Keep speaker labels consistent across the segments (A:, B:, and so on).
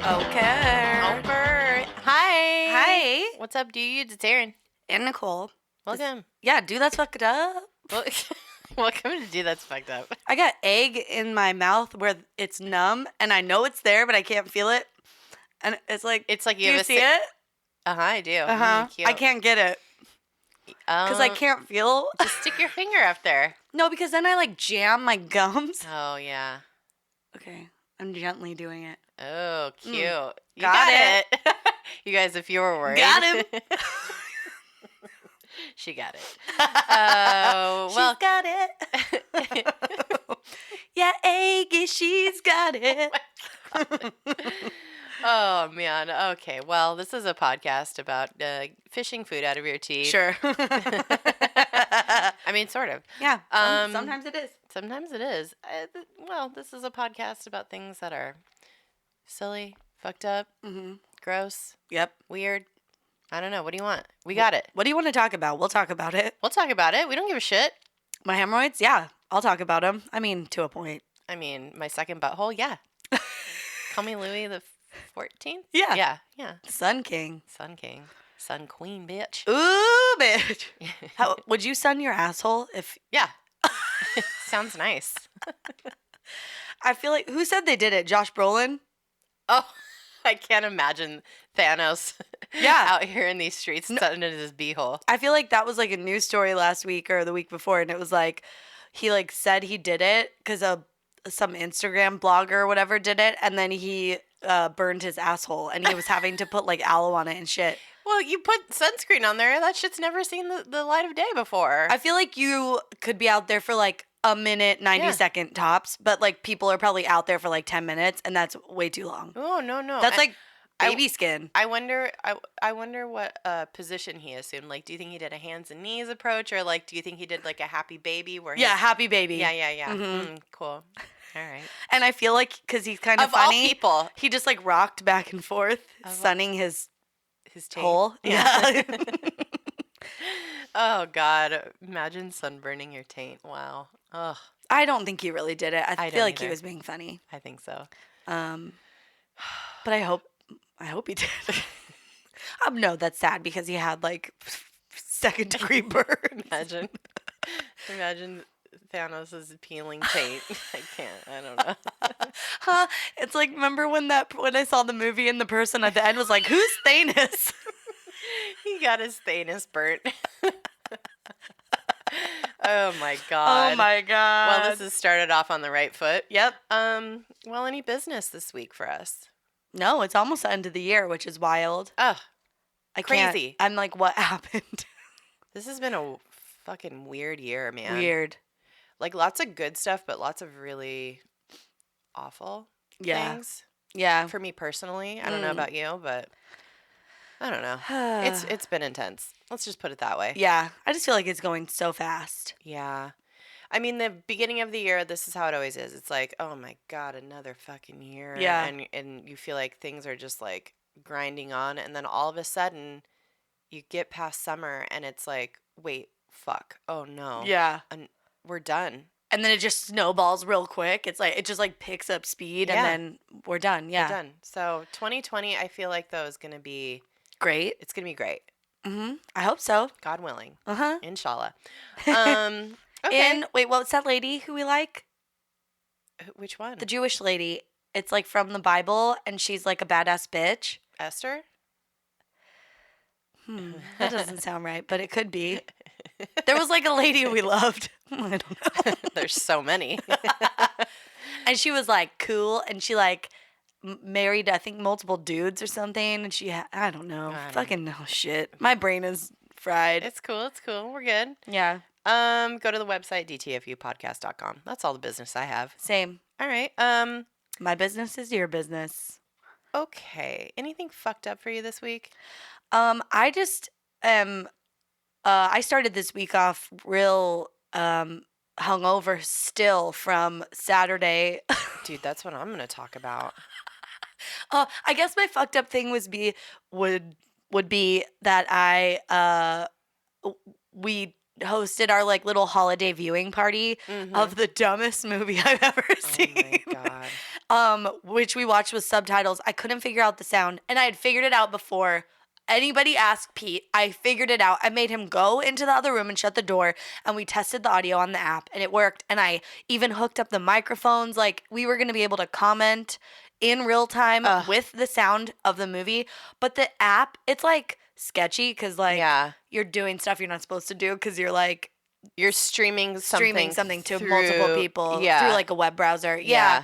A: Okay. Hi.
B: Hi.
A: What's up, dudes? It's Erin.
B: And Nicole.
A: Welcome.
B: Yeah, dude, that's fucked up.
A: Welcome to Dude That's Fucked Up.
B: I got egg in my mouth where it's numb, and I know it's there, but I can't feel it. And it's like
A: you
B: do you see it?
A: I do.
B: Cute. I can't get it because I can't feel.
A: Just stick your finger up there.
B: No, because then I like jam my gums.
A: Oh yeah.
B: Okay, I'm gently doing it.
A: Oh, cute. You
B: got it.
A: You guys, if you were worried,
B: got him.
A: She got it. Oh, well,
B: she's got it. Yeah, eggy, she's got it.
A: Oh, man. Okay. Well, this is a podcast about fishing food out of your teeth.
B: Sure.
A: I mean, sort of.
B: Yeah. Sometimes it is.
A: Sometimes it is. Well, this is a podcast about things that are silly, fucked up, gross,
B: Yep.
A: weird. I don't know. What do you want? We got it.
B: What do you want to talk about? We'll talk about it.
A: We'll talk about it. We don't give a shit.
B: My hemorrhoids? Yeah. I'll talk about them. I mean, to a point.
A: I mean, my second butthole? Yeah. Call me Louis the 14th?
B: Yeah.
A: Yeah.
B: Sun King.
A: Sun King. Sun Queen, bitch.
B: Ooh, bitch. How, would you sun your asshole if...
A: Yeah. Sounds nice.
B: I feel like... Who said they did it? Josh Brolin?
A: Oh, I can't imagine Thanos out here in these streets sunning in his beehole.
B: I feel like that was like a news story last week or the week before, and it was like he like said he did it because some Instagram blogger or whatever did it, and then he burned his asshole, and he was having to put like aloe on it and shit.
A: Well, you put sunscreen on there. That shit's never seen the light of day before.
B: I feel like you could be out there for like a minute, 90-second tops, but like people are probably out there for like 10 minutes, and that's way too long.
A: Oh, no.
B: That's like baby skin.
A: I wonder what position he assumed. Like, do you think he did a hands and knees approach, or like, do you think he did like a happy baby?
B: Happy baby.
A: Yeah. Cool. All right.
B: And I feel like because he's kind of
A: Of
B: funny,
A: all people,
B: he just like rocked back and forth, sunning his hole.
A: Yeah. Oh God! Imagine sunburning your taint. Wow. Ugh.
B: I don't think he really did it. I feel like
A: either.
B: he was being funny.
A: I think so.
B: But I hope he did. No, that's sad because he had like 2nd-degree burn.
A: Imagine Thanos' peeling taint. I can't. I don't know.
B: Huh? It's like, remember when I saw the movie and the person at the end was like, "Who's Thanos?"
A: He got his Thanos burnt. Oh my God. Well, this has started off on the right foot.
B: Yep.
A: Well, any business this week for us?
B: No, it's almost the end of the year, which is wild.
A: Ugh.
B: Crazy. I'm like, what happened?
A: This has been a fucking weird year, man.
B: Weird.
A: Like lots of good stuff, but lots of really awful things.
B: Yeah.
A: For me personally. I don't know about you, but I don't know. It's been intense. Let's just put it that way.
B: Yeah. I just feel like it's going so fast.
A: Yeah. I mean, the beginning of the year, this is how it always is. It's like, oh my God, another fucking year.
B: Yeah.
A: And you feel like things are just like grinding on. And then all of a sudden, you get past summer and it's like, wait, fuck. Oh no.
B: Yeah.
A: And we're done.
B: And then it just snowballs real quick. It's like, it just like picks up speed and then we're done. Yeah.
A: We're done. So 2020, I feel like though is going to be
B: great.
A: It's going to be great.
B: I hope so.
A: God willing. Inshallah.
B: Okay. Wait, what's that lady who we like?
A: Which one?
B: The Jewish lady. It's like from the Bible, and she's like a badass bitch.
A: Esther?
B: That doesn't sound right, but it could be. There was like a lady we loved. I don't know.
A: There's so many.
B: And she was like cool, and she like married, I think, multiple dudes or something, and I don't know. Shit. My brain is fried.
A: It's cool. We're good.
B: Yeah.
A: Go to the website, dtfupodcast.com. That's all the business I have.
B: Same.
A: All right.
B: My business is your business.
A: Okay. Anything fucked up for you this week?
B: I just I started this week off real hungover still from Saturday.
A: Dude, that's what I'm going to talk about.
B: I guess my fucked up thing would be that we hosted our like little holiday viewing party
A: Mm-hmm.
B: of the dumbest movie I've ever
A: Oh
B: seen.
A: my God.
B: Which we watched with subtitles. I couldn't figure out the sound, and I had figured it out before anybody asked Pete. I figured it out. I made him go into the other room and shut the door, and we tested the audio on the app, and it worked. And I even hooked up the microphones. Like, we were going to be able to comment in real time
A: Ugh.
B: with the sound of the movie. But the app, it's like sketchy because like
A: Yeah.
B: you're doing stuff you're not supposed to do because you're like
A: You're streaming
B: something to multiple
A: through,
B: people through
A: yeah.
B: like a web browser.
A: Yeah.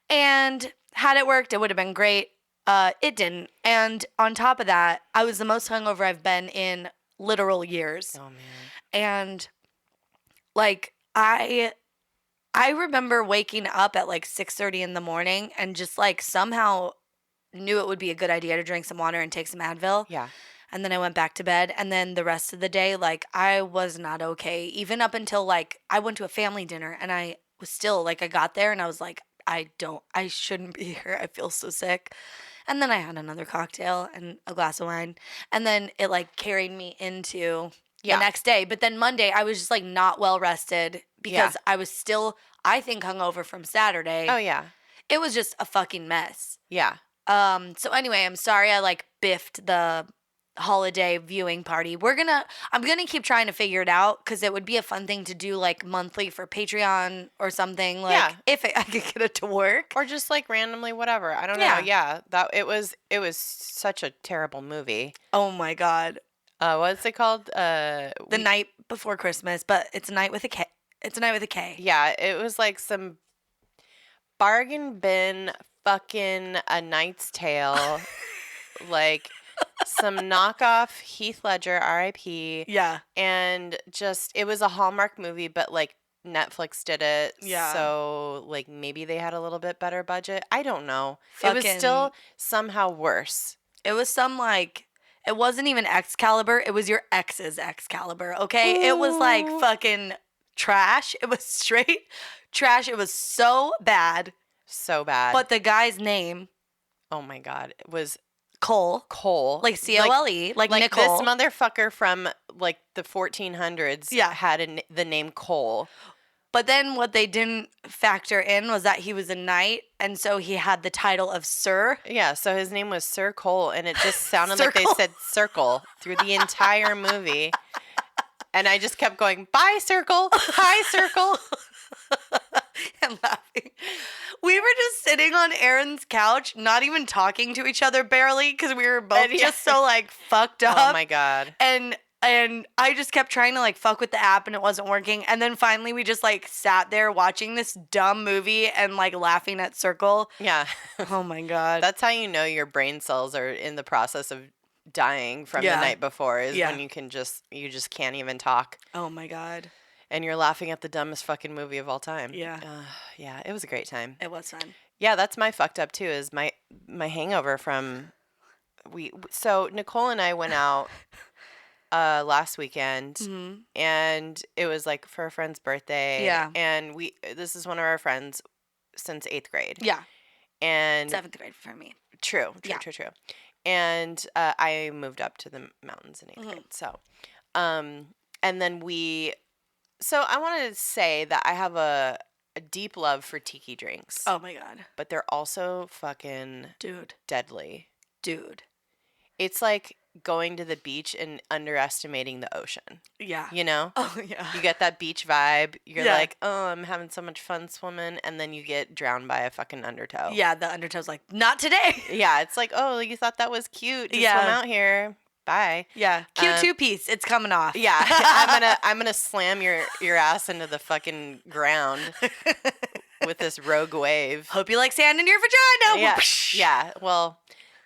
B: And had it worked, it would have been great. It didn't. And on top of that, I was the most hungover I've been in literal years.
A: Oh man.
B: And like I remember waking up at like 6:30 in the morning and just like somehow knew it would be a good idea to drink some water and take some Advil.
A: Yeah.
B: And then I went back to bed. And then the rest of the day, like, I was not okay. Even up until, like, I went to a family dinner and I was still, like, I got there and I was like, I shouldn't be here. I feel so sick. And then I had another cocktail and a glass of wine. And then it, like, carried me into the next day. But then Monday, I was just, like, not well rested because I was still, I think, hungover from Saturday.
A: Oh yeah.
B: It was just a fucking mess.
A: Yeah.
B: So anyway, I'm sorry I, like, biffed the holiday viewing party. I'm gonna keep trying to figure it out because it would be a fun thing to do like monthly for Patreon or something. Like if I could get it to work,
A: or just like randomly, whatever. I don't know. Yeah, that it was such a terrible movie.
B: Oh my God.
A: What's it called?
B: The Night Before Christmas, but it's a night with a K. It's a night with a K.
A: Yeah, it was like some bargain bin fucking A Knight's Tale, like. Some knockoff Heath Ledger, R.I.P.
B: Yeah.
A: And just, it was a Hallmark movie, but like Netflix did it.
B: Yeah.
A: So like maybe they had a little bit better budget. I don't know. It was
B: Fucking-
A: still somehow worse.
B: It was some like, it wasn't even Excalibur. It was your ex's Excalibur, okay? It was like
A: Ooh.
B: fucking trash. It was straight trash. It was so bad.
A: So bad.
B: But the guy's name,
A: oh my God, it was
B: Cole. Like C-O-L-E. Like Nicole.
A: This motherfucker from like the 1400s had the name Cole.
B: But then what they didn't factor in was that he was a knight, and so he had the title of Sir.
A: Yeah, so his name was Sir Cole, and it just sounded like they
B: Circle.
A: said circle through the entire movie. And I just kept going, bye, Circle. Hi, Circle.
B: And laughing. We were just sitting on Erin's couch, not even talking to each other barely, because we were both just so like fucked up.
A: Oh my God.
B: And I just kept trying to like fuck with the app and it wasn't working. And then finally we just like sat there watching this dumb movie and like laughing at Circle.
A: Yeah.
B: Oh my God.
A: That's how you know your brain cells are in the process of dying from the night before is when you just can't even talk.
B: Oh my God.
A: And you're laughing at the dumbest fucking movie of all time.
B: Yeah.
A: Yeah, it was a great time.
B: It was fun.
A: Yeah, that's my fucked up too, is my hangover from so Nicole and I went out last weekend and it was like for a friend's birthday.
B: Yeah.
A: And this is one of our friends since 8th grade.
B: Yeah.
A: And
B: 7th grade for me.
A: True. And I moved up to the mountains in 8th grade. So and then so I wanted to say that I have a deep love for tiki drinks.
B: Oh my God.
A: But they're also fucking deadly.
B: Dude.
A: It's like going to the beach and underestimating the ocean.
B: Yeah.
A: You know?
B: Oh yeah.
A: You get that beach vibe. You're like, oh, I'm having so much fun swimming. And then you get drowned by a fucking undertow.
B: Yeah, the undertow's like, not today.
A: Yeah, it's like, oh, you thought that was cute to swim out here. Bye.
B: Yeah. Cute two-piece. It's coming off.
A: Yeah. I'm gonna slam your ass into the fucking ground with this rogue wave.
B: Hope you like sand in your vagina.
A: Yeah. Yeah. Well,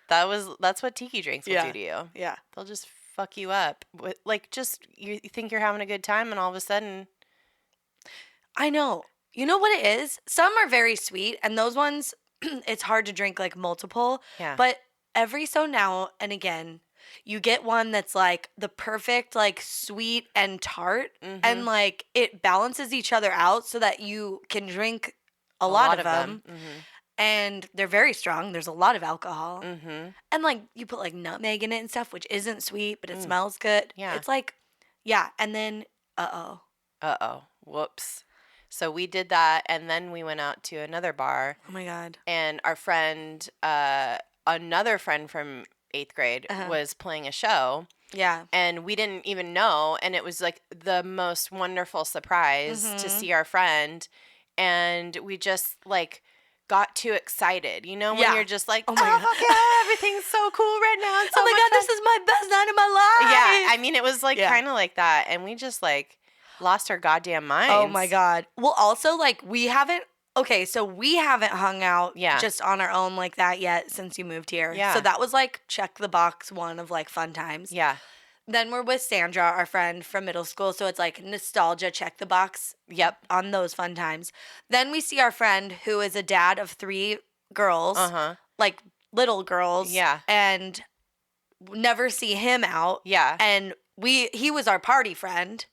A: that's what tiki drinks will do to you.
B: Yeah.
A: They'll just fuck you up. Like, just you think you're having a good time, and all of a sudden,
B: I know. You know what it is? Some are very sweet, and those ones, it's hard to drink like multiple.
A: Yeah.
B: But every so now and again, you get one that's like the perfect, like sweet and tart, and like it balances each other out so that you can drink a lot of them. and they're very strong. There's a lot of alcohol.
A: Mm-hmm.
B: And, like, you put, like, nutmeg in it and stuff, which isn't sweet, but it
A: Mm.
B: smells good.
A: Yeah.
B: It's like, yeah. And then, uh-oh.
A: Uh-oh. Whoops. So we did that, and then we went out to another bar,
B: Oh, my God.
A: and our friend, another friend from 8th grade, was playing a show.
B: Yeah.
A: And we didn't even know, and it was like the most wonderful surprise to see our friend, and we just like got too excited, you know, when you're just like, oh, fuck yeah, everything's so cool right now. It's so
B: oh my God, this is my best night of my life.
A: Yeah, I mean, it was like kind of like that, and we just like lost our goddamn minds.
B: Oh my God. Well, also, like, we haven't hung out just on our own like that yet since you moved here.
A: Yeah.
B: So that was like check the box one of like fun times.
A: Yeah.
B: Then we're with Sandra, our friend from middle school. So it's like nostalgia, check the box. Yep. On those fun times. Then we see our friend who is a dad of 3 girls. Like little girls.
A: Yeah.
B: And never see him out.
A: Yeah.
B: And he was our party friend.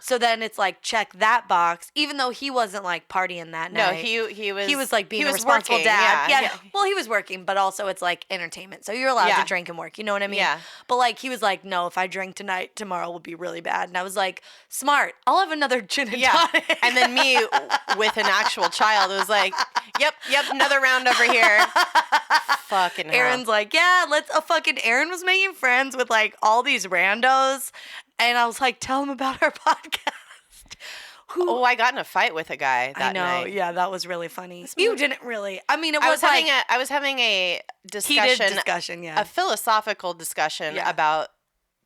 B: So then it's like check that box, even though he wasn't like partying that night.
A: No, he was
B: like being a responsible dad. Yeah. Well, he was working, but also it's like entertainment. So you're allowed to drink and work. You know what I mean?
A: Yeah.
B: But like he was like, no, if I drink tonight, tomorrow will be really bad. And I was like, smart. I'll have another gin and tonic.
A: And then me with an actual child was like, yep, another round over here. Fucking hell.
B: Erin's like, yeah, Erin was making friends with like all these randos. And I was like, tell him about our podcast.
A: Oh, I got in a fight with a guy that night.
B: Yeah, that was really funny. You didn't really. I mean,
A: I was having a discussion.
B: Heated discussion, yeah.
A: A philosophical discussion about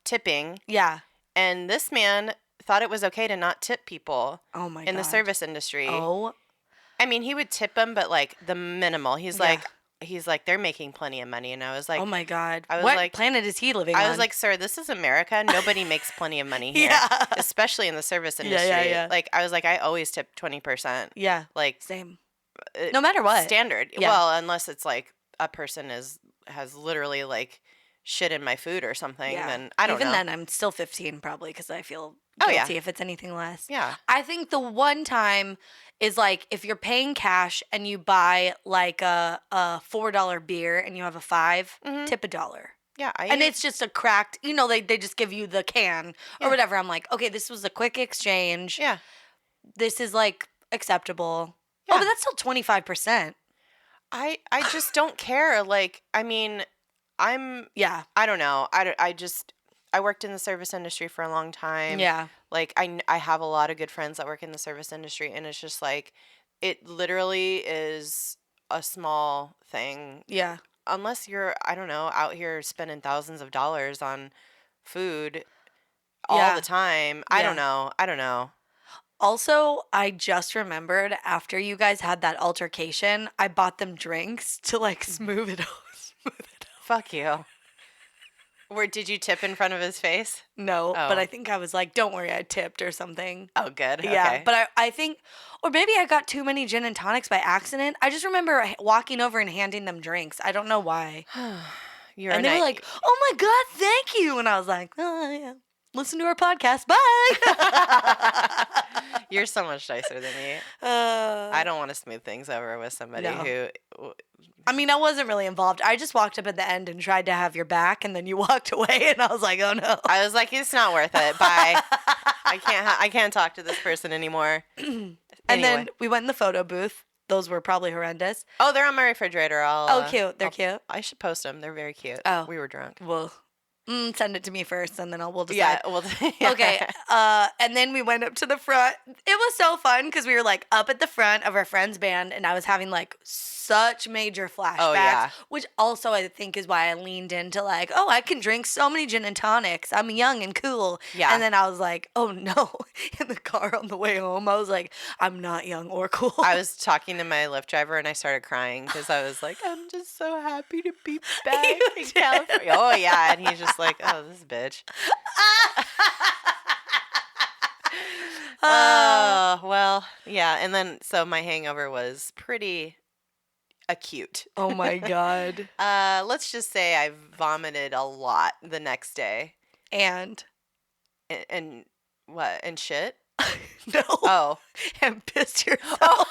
A: tipping.
B: Yeah.
A: And this man thought it was okay to not tip people in the
B: God.
A: service industry.
B: Oh.
A: I mean, he would tip them, but like the minimal. He's like, they're making plenty of money. And I was like,
B: oh my God.
A: I was
B: what
A: like,
B: planet is he living on?
A: I was like, sir, this is America. Nobody makes plenty of money here, especially in the service industry.
B: Yeah.
A: Like, I was like, I always tip 20%.
B: Yeah.
A: Like,
B: same. No matter what.
A: Standard.
B: Yeah.
A: Well, unless it's like a person has literally like shit in my food or something, then I don't know.
B: Even then, I'm still 15 probably because I feel guilty if it's anything less.
A: Yeah.
B: I think the one time is like if you're paying cash and you buy like a $4 beer and you have a 5, tip $1.
A: Yeah.
B: And it's just a cracked, they just give you the can or whatever. I'm like, okay, this was a quick exchange.
A: Yeah.
B: This is like acceptable. Yeah. Oh, but that's still 25%.
A: I just don't care. Like, I mean, I don't know. I worked in the service industry for a long time.
B: Yeah.
A: Like, I have a lot of good friends that work in the service industry, and it's just like, it literally is a small thing.
B: Yeah.
A: Unless you're, I don't know, out here spending thousands of dollars on food all the time. I don't know.
B: Also, I just remembered after you guys had that altercation, I bought them drinks to like smooth it out.
A: Fuck you. Did you tip in front of his face?
B: No, but I think I was like, don't worry, I tipped or something.
A: Oh, good.
B: Yeah,
A: okay.
B: but I think, or maybe I got too many gin and tonics by accident. I just remember walking over and handing them drinks. I don't know why. They were like, oh my God, thank you. And I was like, oh, yeah. Listen to our podcast. Bye.
A: You're so much nicer than me. I don't want to smooth things over with somebody who...
B: I mean, I wasn't really involved. I just walked up at the end and tried to have your back, and then you walked away, and I was like, oh, no.
A: I was like, it's not worth it. Bye. I can't talk to this person anymore.
B: And then we went in the photo booth. Those were probably horrendous.
A: Oh, they're on my refrigerator.
B: Cute. They're cute.
A: I should post them. They're very cute.
B: Oh.
A: We were drunk.
B: Well... send it to me first, and then we'll decide.
A: Yeah,
B: Okay. And then we went up to the front. It was so fun because we were like up at the front of our friend's band, and I was having like such major flashbacks, which also I think is why I leaned into like, oh, I can drink so many gin and tonics. I'm young and cool.
A: Yeah.
B: And then I was like, oh no, in the car on the way home, I was like, I'm not young or cool.
A: I was talking to my Lyft driver, and I started crying because I was like, I'm just so happy to be back in California. Oh yeah, and he's just like, oh, this bitch. Oh, well, yeah. And then, so my hangover was pretty acute.
B: Oh my God.
A: Let's just say I vomited a lot the next day.
B: And
A: what? And shit?
B: No.
A: Oh.
B: And piss yourself.
A: Oh.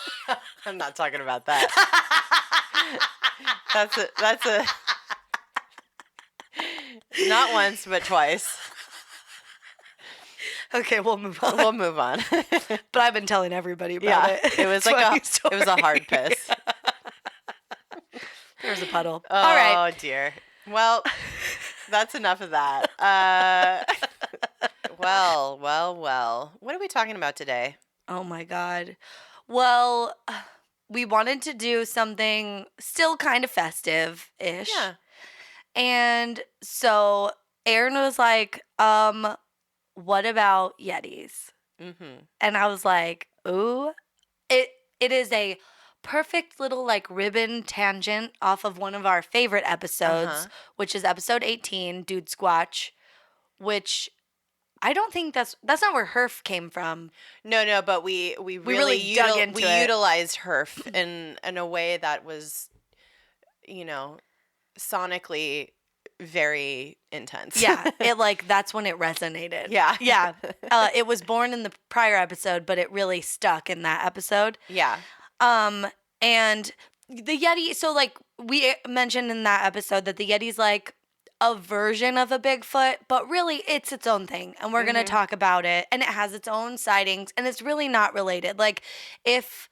A: I'm not talking about that. That's a not once but twice.
B: Okay, we'll move on.
A: We'll move on.
B: But I've been telling everybody about it.
A: It was it was a hard piss.
B: There's a puddle.
A: Oh,
B: all right.
A: Dear. Well, that's enough of that. Well. What are we talking about today?
B: Oh my God. Well, we wanted to do something still kind of festive-ish.
A: Yeah.
B: And so Erin was like, what about Yetis?
A: Mm-hmm.
B: And I was like, ooh. It is a perfect little like ribbon tangent off of one of our favorite episodes, which is episode 18, Dude Squatch, which I don't think that's not where HERF came from.
A: No, but we really
B: dug into it.
A: utilized HERF in a way that was, sonically very intense.
B: Yeah, that's when it resonated.
A: Yeah.
B: Yeah. It was born in the prior episode, but it really stuck in that episode.
A: Yeah.
B: And the Yeti, so like we mentioned in that episode that the Yeti's like a version of a Bigfoot, but really it's its own thing. And we're going to talk about it. And it has its own sightings and it's really not related. Like if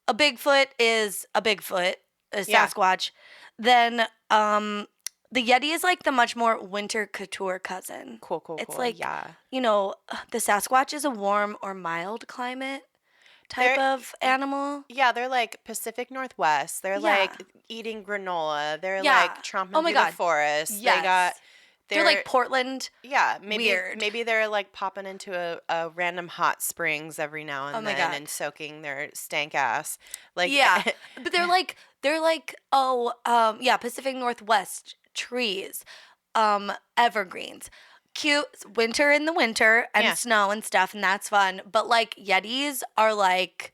B: a Bigfoot is a Bigfoot, a Sasquatch, then the Yeti is like the much more winter couture cousin.
A: Cool.
B: It's like, the Sasquatch is a warm or mild climate type of animal.
A: Yeah, they're like Pacific Northwest. They're like eating granola. They're like tromping through the forest.
B: Yes. They're like Portland.
A: Yeah,
B: weird.
A: Maybe they're like popping into a random hot springs every now and then and soaking their stank ass. Like
B: but they're like Pacific Northwest trees, evergreens. Cute winter in the winter and snow and stuff, and that's fun. But like Yetis are like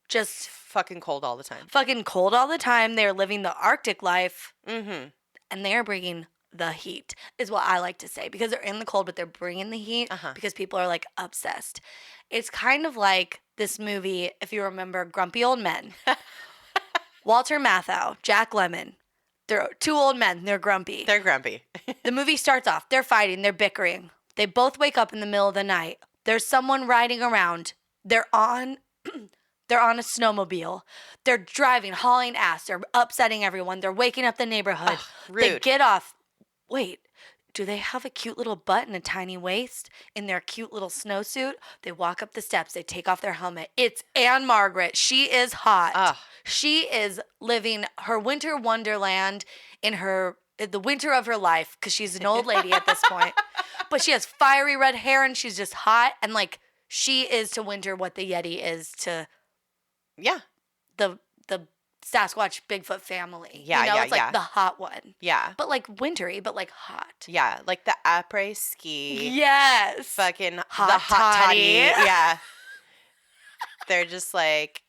B: just
A: fucking cold all the time.
B: They're living the Arctic life, and they're bringing the heat, is what I like to say, because they're in the cold, but they're bringing the heat because people are like obsessed. It's kind of like this movie, if you remember, Grumpy Old Men. Walter Matthau, Jack Lemmon. They're two old men. They're grumpy. The movie starts off. They're fighting. They're bickering. They both wake up in the middle of the night. There's someone riding around. They're on a snowmobile. They're driving, hauling ass. They're upsetting everyone. They're waking up the neighborhood.
A: Rude.
B: They get off. Wait, do they have a cute little butt and a tiny waist in their cute little snowsuit? They walk up the steps. They take off their helmet. It's Anne Margaret. She is hot. She is living her winter wonderland in the winter of her life, because she's an old lady at this point. But she has fiery red hair and she's just hot. And like she is to winter what the Yeti is to the Sasquatch Bigfoot family. It's like the hot one.
A: Yeah.
B: But like wintry, but like hot.
A: Yeah, like the après ski.
B: Yes.
A: Fucking the
B: hot
A: toddy. Yeah. They're just like,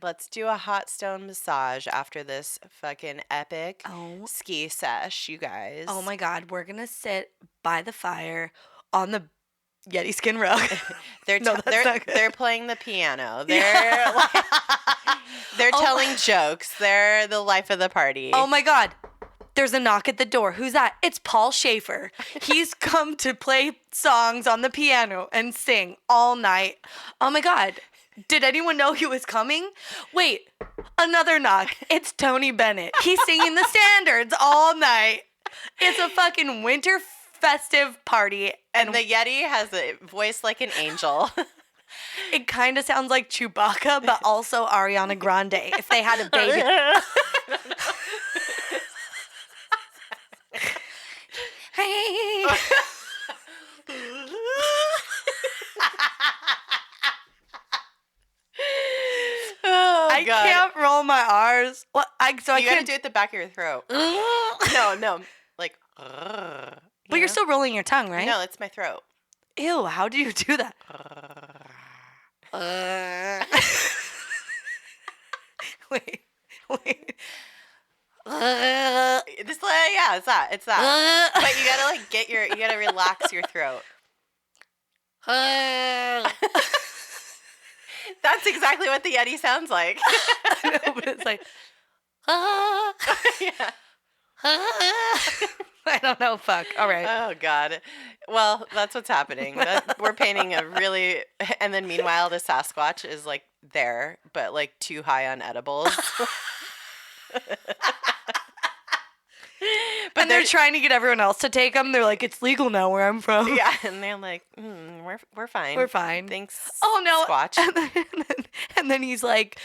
A: let's do a hot stone massage after this fucking epic ski sesh, you guys.
B: Oh my God, we're gonna sit by the fire on the Yeti skin rug.
A: They're playing the piano. They're telling jokes. They're the life of the party.
B: Oh my God. There's a knock at the door. Who's that? It's Paul Schaefer. He's come to play songs on the piano and sing all night. Oh my God. Did anyone know he was coming? Wait, another knock. It's Tony Bennett. He's singing the standards all night. It's a fucking winter festive party.
A: And the Yeti has a voice like an angel.
B: It kind of sounds like Chewbacca, but also Ariana Grande if they had a baby. Hey. I can't roll my R's. Well, I
A: gotta do it at the back of your throat. No, like.
B: But you're still rolling your tongue, right?
A: No, it's my throat.
B: Ew, how do you do that? Wait.
A: It's that. But you gotta like you gotta relax your throat. That's exactly what the Yeti sounds like.
B: I know, but it's like, ah,
A: Yeah.
B: I don't know. Fuck. All right.
A: Oh God. Well, that's what's happening. We're painting a really, and then meanwhile the Sasquatch is like there, but like too high on edibles. But
B: And they're trying to get everyone else to take them. They're like, it's legal now where I'm from.
A: yeah, and they're like, we're fine.
B: We're fine.
A: Thanks.
B: Oh no.
A: Squatch.
B: And then he's like,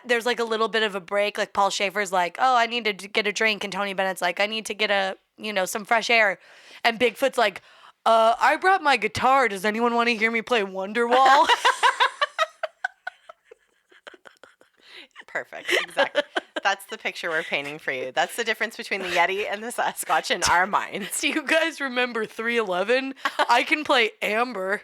B: there's like a little bit of a break. Like Paul Schaefer's like, oh, I need to get a drink, and Tony Bennett's like, I need to get some fresh air, and Bigfoot's like, I brought my guitar. Does anyone want to hear me play Wonderwall?
A: Perfect. Exactly. That's the picture we're painting for you. That's the difference between the Yeti and the Sasquatch in our minds.
B: Do you guys remember 311? I can play Amber.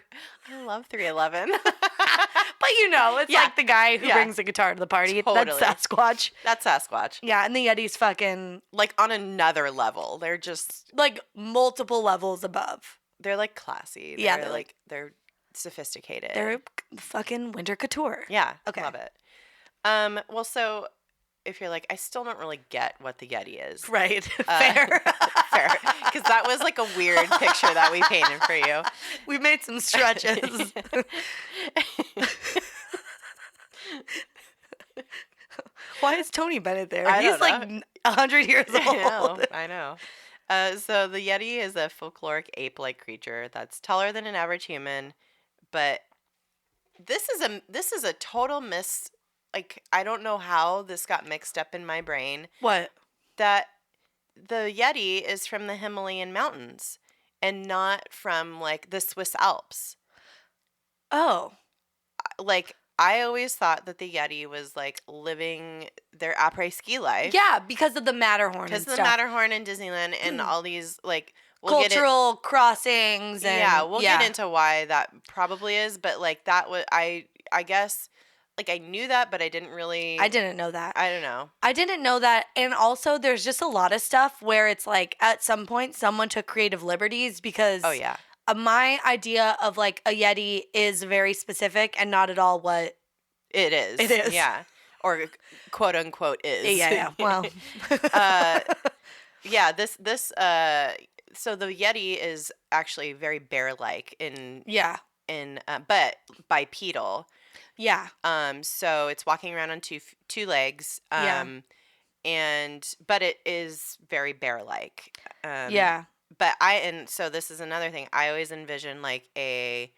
A: I love 311.
B: But it's
A: Yeah.
B: like the guy who brings the guitar to the party.
A: Totally.
B: That's Sasquatch.
A: That's Sasquatch.
B: Yeah, and the Yeti's fucking
A: Like on another level. They're just
B: like multiple levels above.
A: they're like classy.
B: Yeah,
A: They're like they're sophisticated.
B: They're fucking winter couture.
A: yeah.
B: Okay.
A: Love it. Well, so if you're like, I still don't really get what the Yeti is.
B: Right. Fair.
A: Fair. Because that was like a weird picture that we painted for you.
B: We made some stretches. Why is Tony Bennett there? He's like 100 years old.
A: I know. So the Yeti is a folkloric ape-like creature that's taller than an average human, but this is a total miss. Like, I don't know how this got mixed up in my brain.
B: What?
A: That the Yeti is from the Himalayan mountains and not from like the Swiss Alps.
B: Oh.
A: Like, I always thought that the Yeti was like living their après-ski life.
B: Yeah, because of the Matterhorn.
A: Because
B: and
A: of the
B: stuff.
A: Matterhorn and Disneyland and all these like
B: Cultural crossings. And,
A: we'll get into why that probably is, but like that was I guess like I knew that, but I didn't really.
B: I didn't know that.
A: I don't know.
B: I didn't know that. And also, there's just a lot of stuff where it's like at some point someone took creative liberties because.
A: Oh yeah.
B: My idea of like a Yeti is very specific and not at all what
A: it is.
B: It is.
A: Yeah. Or quote unquote is.
B: Yeah. Well.
A: Yeah. This. So the Yeti is actually very bear-like in but bipedal.
B: Yeah.
A: So it's walking around on two legs. But it is very bear-like.
B: Yeah.
A: But so this is another thing. I always envision like a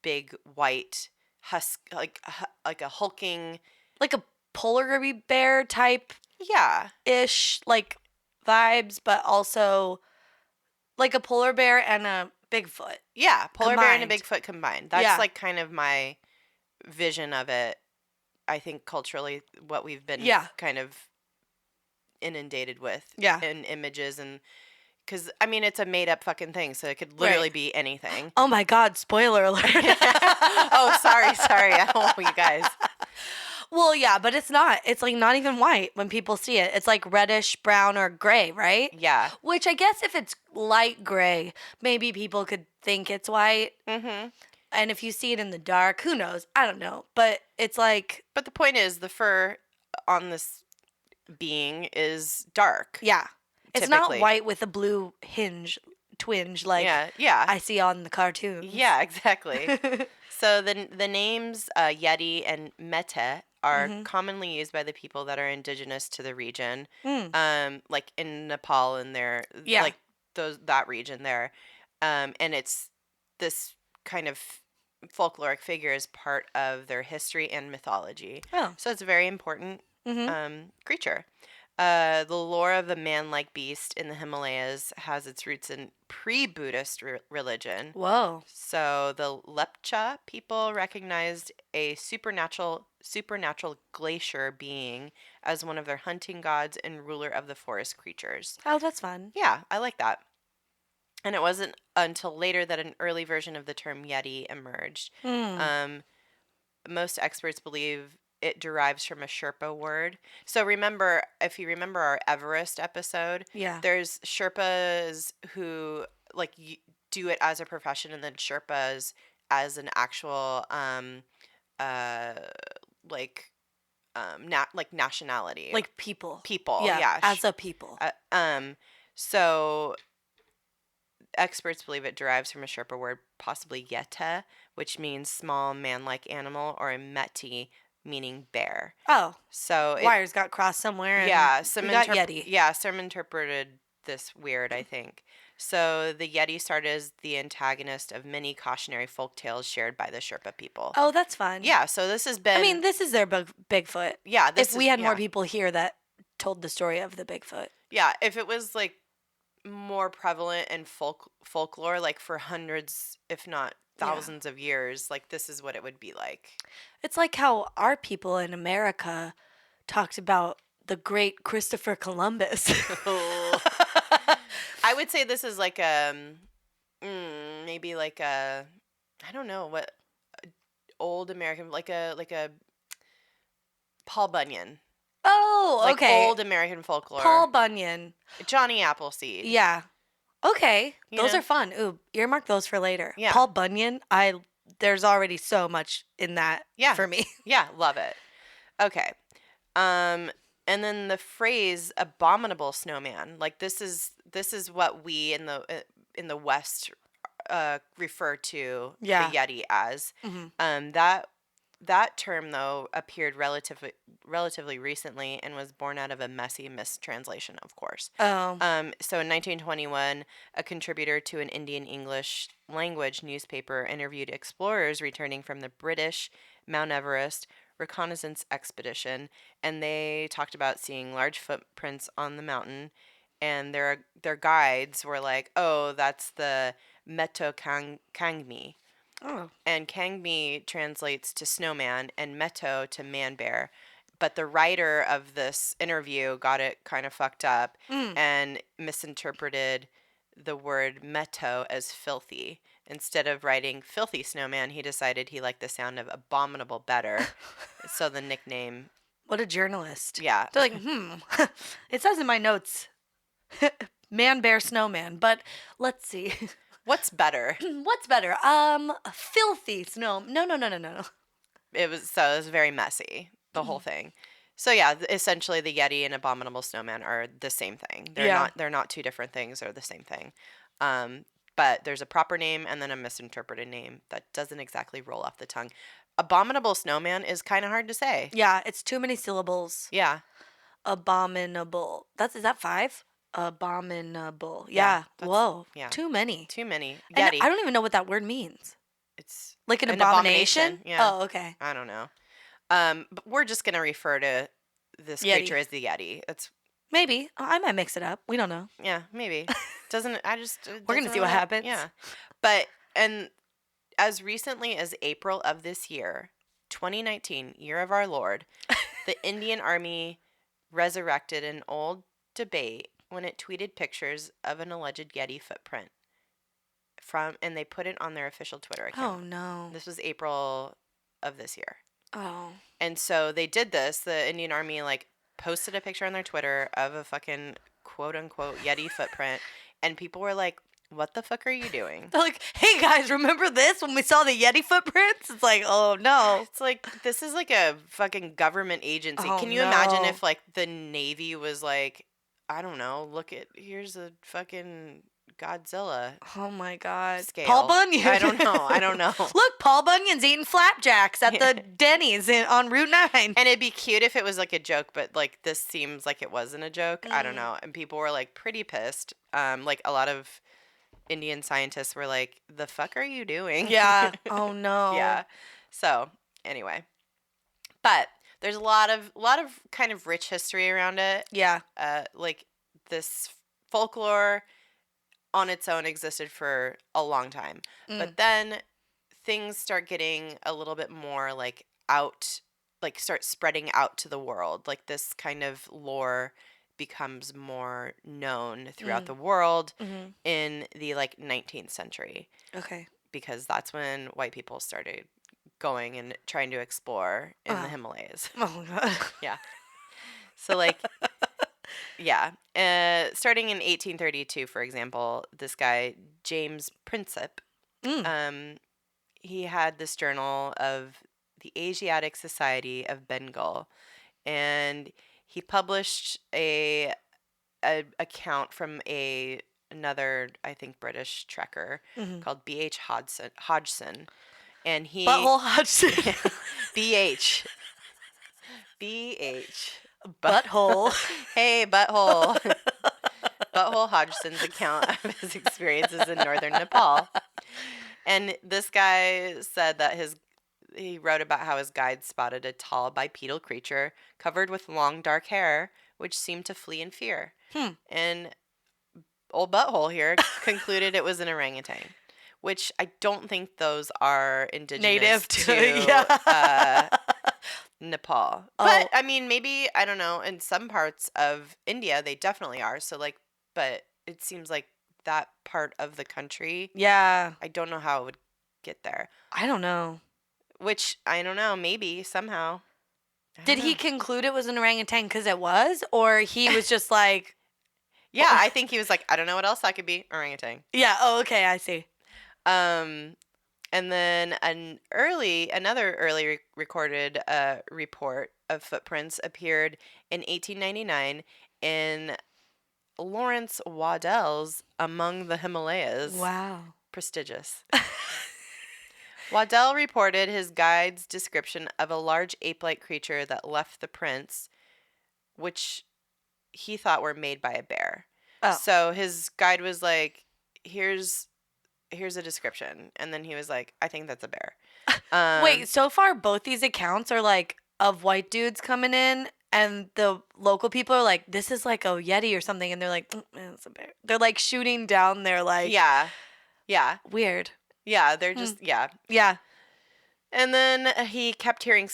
A: big white husk, like a hulking,
B: like a polar bear type, ish like vibes, but also like a polar bear and a Bigfoot.
A: Yeah, polar
B: combined.
A: bear and a Bigfoot combined. That's like kind of my vision of it. I think culturally, what we've been kind of inundated with in images and. Because, I mean, it's a made-up fucking thing, so it could literally be anything.
B: Oh, my God. Spoiler alert.
A: Oh, sorry. I don't know you guys.
B: Well, yeah, but it's not. It's, like, not even white when people see it. It's, like, reddish, brown, or gray, right?
A: Yeah.
B: Which I guess if it's light gray, maybe people could think it's white.
A: Mm-hmm.
B: And if you see it in the dark, who knows? I don't know. But it's, like...
A: But the point is, the fur on this being is dark.
B: Yeah. It's
A: typically.
B: not white with a blue twinge like I see on the cartoons.
A: Yeah, exactly. So the names Yeti and Mete are commonly used by the people that are indigenous to the region, like in Nepal and like that region there, and it's this kind of folkloric figure is part of their history and mythology.
B: Oh,
A: so it's a very important creature. The lore of the man-like beast in the Himalayas has its roots in pre-Buddhist religion.
B: Whoa.
A: So the Lepcha people recognized a supernatural glacier being as one of their hunting gods and ruler of the forest creatures.
B: Oh, that's fun.
A: Yeah, I like that. And it wasn't until later that an early version of the term Yeti emerged. Most experts believe it derives from a Sherpa word. So if you remember our Everest episode, there's Sherpas who do it as a profession, and then Sherpas as an actual uh like like nationality.
B: Like people.
A: People,
B: Yeah,
A: yeah.
B: as a people.
A: So experts believe it derives from a Sherpa word, possibly Yeta, which means small man-like animal, or a Meti, meaning bear.
B: Oh,
A: So
B: wires got crossed somewhere, and
A: yeah,
B: we got Yeti.
A: some interpreted this weird, I think. So the Yeti started as the antagonist of many cautionary folk tales shared by the Sherpa people.
B: Oh, that's fun.
A: Yeah, so this has been.
B: I mean, this is their Bigfoot.
A: Yeah,
B: if we had more people here that told the story of the Bigfoot.
A: Yeah, if it was like more prevalent in folklore, like for hundreds, if not thousands of years, like this is what it would be like.
B: It's like how our people in America talked about the great Christopher Columbus.
A: I would say this is like maybe like a, I don't know what, old American, like a Paul Bunyan.
B: Oh,
A: Like
B: okay.
A: old American folklore.
B: Paul Bunyan.
A: Johnny Appleseed.
B: Yeah. Okay. Those
A: know?
B: are fun. Ooh, earmark those for later.
A: Yeah.
B: Paul Bunyan, there's already so much in that for me.
A: Yeah, love it. Okay. And then the phrase "abominable snowman," like this is what we in the West refer to the Yeti as.
B: Mm-hmm.
A: That term, though, appeared relatively recently and was born out of a messy mistranslation, of course.
B: Oh.
A: So in 1921, a contributor to an Indian English language newspaper interviewed explorers returning from the British Mount Everest reconnaissance expedition, and they talked about seeing large footprints on the mountain, and their guides were like, "Oh, that's the Meto Kangmi."
B: Oh.
A: And Kangmi translates to snowman and Meto to man bear. But the writer of this interview got it kind of fucked up and misinterpreted the word Meto as filthy. Instead of writing filthy snowman, he decided he liked the sound of abominable better. So the nickname.
B: What a journalist.
A: Yeah.
B: They're like, it says in my notes, man, bear, snowman, but let's see.
A: What's better?
B: What's better? Filthy snow. No.
A: It was very messy, the whole thing. So yeah, essentially the Yeti and abominable snowman are the same thing. They're not two different things, they're the same thing. But there's a proper name and then a misinterpreted name that doesn't exactly roll off the tongue. Abominable snowman is kind of hard to say.
B: Yeah, it's too many syllables.
A: Yeah.
B: Abominable. Is that 5? Abominable. Yeah. Whoa.
A: Yeah.
B: Too many.
A: Yeti.
B: And I don't even know what that word means.
A: It's
B: like an abomination?
A: Yeah.
B: Oh, okay.
A: I don't know. But we're just gonna refer to this creature as the Yeti. It's
B: maybe I might mix it up. We don't know.
A: Yeah, maybe.
B: We're gonna see what happens.
A: Yeah, but and as recently as April of this year, 2019, year of our Lord, the Indian Army resurrected an old debate when it tweeted pictures of an alleged Yeti footprint and they put it on their official Twitter account.
B: Oh no!
A: This was April of this year.
B: Oh.
A: And so they did this. The Indian Army posted a picture on their Twitter of a fucking quote unquote Yeti footprint, and people were like, "What the fuck are you doing?"
B: They're like, "Hey guys, remember this when we saw the Yeti footprints?" It's like, oh no.
A: It's like, this is like a fucking government agency.
B: Oh,
A: Can you imagine if the Navy was like, I don't know, here's a fucking Godzilla.
B: Oh my god.
A: Scale.
B: Paul Bunyan.
A: I don't know.
B: Look, Paul Bunyan's eating flapjacks at the Denny's on Route 9.
A: And it'd be cute if it was like a joke, but this seems like it wasn't a joke. I don't know. And people were pretty pissed. A lot of Indian scientists were like, "The fuck are you doing?"
B: Yeah. Oh no.
A: Yeah. So anyway, but there's a lot of kind of rich history around it.
B: Yeah.
A: This folklore on its own existed for a long time, but then things start getting a little bit more start spreading out to the world. This kind of lore becomes more known throughout the world in the 19th century.
B: Okay.
A: Because that's when white people started going and trying to explore in the Himalayas.
B: Oh god.
A: Yeah. So yeah. Starting in 1832, for example, this guy James Princip, he had this journal of the Asiatic Society of Bengal, and he published a account from another, I think, British trekker called B.H. Hodgson, and he
B: Butthole Hodgson.
A: B.H. B.H.
B: Butthole.
A: Hey, butthole. Butthole Hodgson's account of his experiences in northern Nepal. And this guy said that he wrote about how his guide spotted a tall bipedal creature covered with long dark hair, which seemed to flee in fear. And old Butthole here concluded it was an orangutan, which I don't think those are indigenous
B: Native
A: to Nepal. But I mean, maybe, I don't know, in some parts of India they definitely are. So like, but it seems like that part of the country, I don't know how it would get there.
B: I don't know.
A: Which, I don't know, maybe somehow.
B: Did he conclude it was an orangutan because it was? Or he was just like...
A: Yeah, I think he was like, I don't know what else that could be. Orangutan.
B: Yeah, oh, okay, I see.
A: And then another early recorded report of footprints appeared in 1899 in Lawrence Waddell's Among the Himalayas.
B: Wow.
A: Prestigious. Waddell reported his guide's description of a large ape-like creature that left the prints, which he thought were made by a bear. Oh. So his guide was like, here's a description. And then he was like, I think that's a bear.
B: Wait, so far both these accounts are like of white dudes coming in, and the local people are like, this is like a Yeti or something. And they're like, it's a bear. They're like shooting down their like...
A: Yeah. Yeah.
B: Weird.
A: Yeah, they're just, yeah.
B: Yeah.
A: And then Waddell kept hearing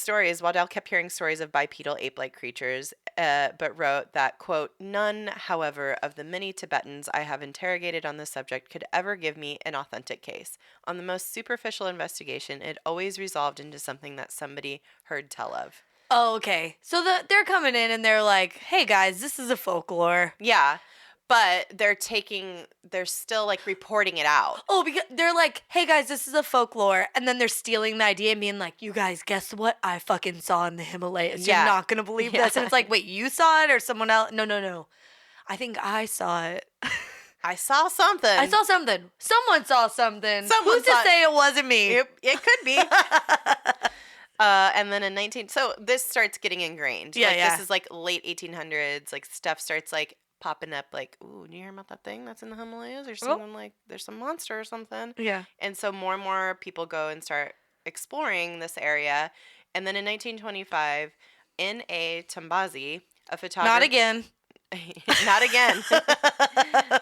A: stories of bipedal ape-like creatures, but wrote that, quote, none, however, of the many Tibetans I have interrogated on this subject could ever give me an authentic case. On the most superficial investigation, it always resolved into something that somebody heard tell of.
B: Oh, okay. So they're coming in and they're like, hey, guys, this is a folklore.
A: Yeah. But they're still like reporting it out.
B: Oh, because they're like, hey guys, this is a folklore. And then they're stealing the idea and being like, you guys, guess what I fucking saw in the Himalayas? Yeah. You're not going to believe this. And it's like, wait, you saw it or someone else? No. I think I saw it.
A: I saw something.
B: Someone saw something.
A: Who's
B: to say it wasn't me?
A: It could be. And then so this starts getting ingrained.
B: Yeah.
A: This is like late 1800s. Like stuff starts like popping up like, ooh, do you hear about that thing that's in the Himalayas? Or someone like, there's some monster or something.
B: Yeah.
A: And so more and more people go and start exploring this area. And then in 1925, N.A. Tambazi, a photographer...
B: Not again.
A: Not again.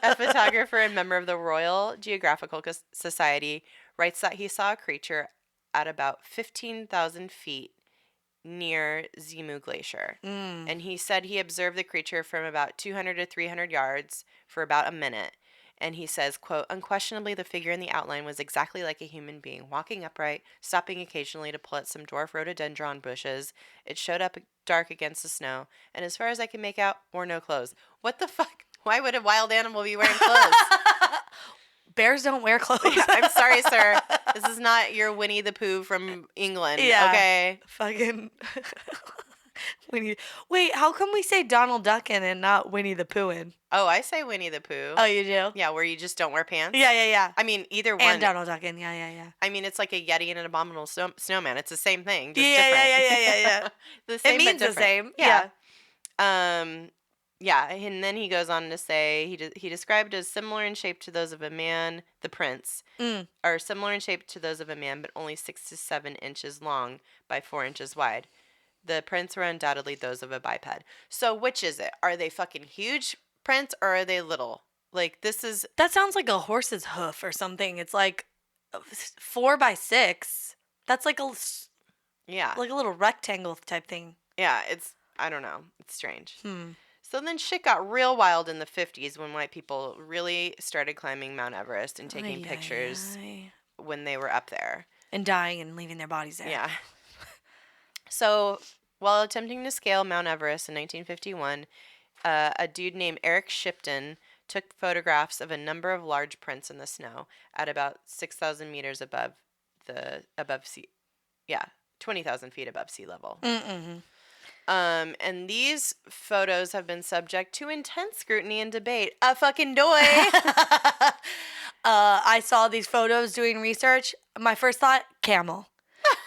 A: A photographer and member of the Royal Geographical Society writes that he saw a creature at about 15,000 feet near Zimu Glacier. And he said he observed the creature from about 200 to 300 yards for about a minute. And he says, quote, unquestionably the figure in the outline was exactly like a human being, walking upright, stopping occasionally to pull at some dwarf rhododendron bushes. It showed up dark against the snow, and as far as I can make out, wore no clothes. What the fuck? Why would a wild animal be wearing clothes?
B: Bears don't wear clothes.
A: I'm sorry, sir. This is not your Winnie the Pooh from England.
B: Yeah.
A: Okay.
B: Fucking Wait, how come we say Donald Duckin and not Winnie the Poohin?
A: Oh, I say Winnie the Pooh.
B: Oh, you do?
A: Yeah, where you just don't wear pants?
B: Yeah.
A: I mean, either one.
B: And Donald Duckin, yeah.
A: I mean, it's like a Yeti and an abominable snowman. It's the same thing, just
B: different.
A: Yeah. The same,
B: it means the same. Yeah.
A: Yeah, and then he goes on to say he described as similar in shape to those of a man, the prints, are similar in shape to those of a man, but only 6 to 7 inches long by 4 inches wide. The prints were undoubtedly those of a biped. So which is it? Are they fucking huge prints or are they little? Like
B: that sounds like a horse's hoof or something. It's like 4 by 6. That's like a little rectangle type thing.
A: Yeah, I don't know. It's strange. So then shit got real wild in the 50s when white people really started climbing Mount Everest and taking pictures when they were up there.
B: And dying and leaving their bodies there.
A: Yeah. So while attempting to scale Mount Everest in 1951, a dude named Eric Shipton took photographs of a number of large prints in the snow at about 6,000 meters above sea. Yeah. 20,000 feet above sea level.
B: Mm-mm.
A: And these photos have been subject to intense scrutiny and debate. A fucking doy.
B: I saw these photos doing research. My first thought, camel.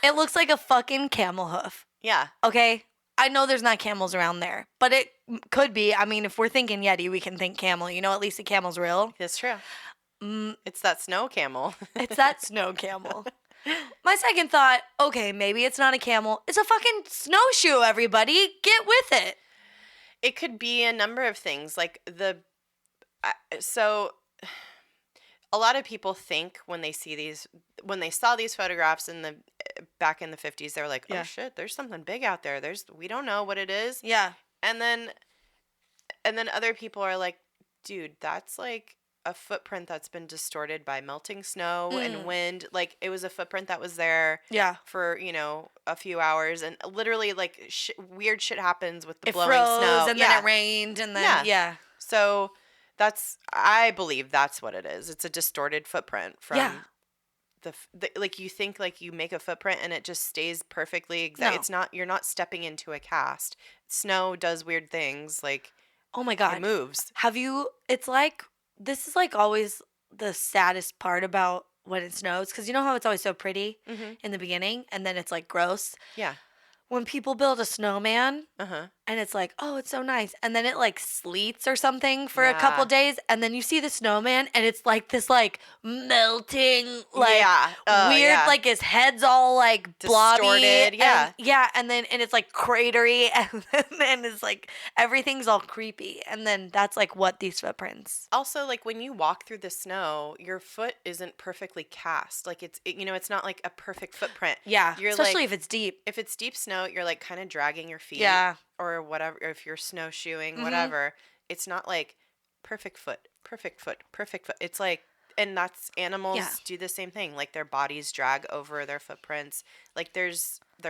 B: It looks like a fucking camel hoof.
A: Yeah.
B: Okay? I know there's not camels around there, but it could be. I mean, if we're thinking Yeti, we can think camel. You know, at least the camel's real.
A: That's true. It's that snow camel.
B: It's that snow camel. My second thought, okay, maybe it's not a camel. It's a fucking snowshoe, everybody. Get with it.
A: It could be a number of things. Like so a lot of people think when they saw these photographs back in the 50s, they were like, oh shit, there's something big out there. We don't know what it is.
B: Yeah.
A: And then other people are like, dude, that's like a footprint that's been distorted by melting snow and wind. Like, it was a footprint that was there for, a few hours. And literally, like, weird shit happens with the blowing
B: froze,
A: snow.
B: And then it rained. And then,
A: So I believe that's what it is. It's a distorted footprint from like, you think, like, you make a footprint and it just stays perfectly exact. No. It's not, you're not stepping into a cast. Snow does weird things. Like,
B: oh my God.
A: It moves.
B: It's like, this is like always the saddest part about when it snows, because you know how it's always so pretty in the beginning and then it's like gross?
A: Yeah.
B: When people build a snowman and it's like, oh, it's so nice. And then it like sleets or something for a couple days. And then you see the snowman and it's like this like melting, like weird, like his head's all like blobby.
A: Distorted,
B: and it's like cratery. And then it's like everything's all creepy. And then that's like what these footprints.
A: Also, like, when you walk through the snow, your foot isn't perfectly cast. Like, it's not like a perfect footprint.
B: Yeah, especially if it's deep.
A: If it's deep snow, you're like kind of dragging your feet.
B: Yeah.
A: Or whatever, or if you're snowshoeing, whatever. It's not like perfect foot. It's like, and that's, animals do the same thing. Like, their bodies drag over their footprints. Like, their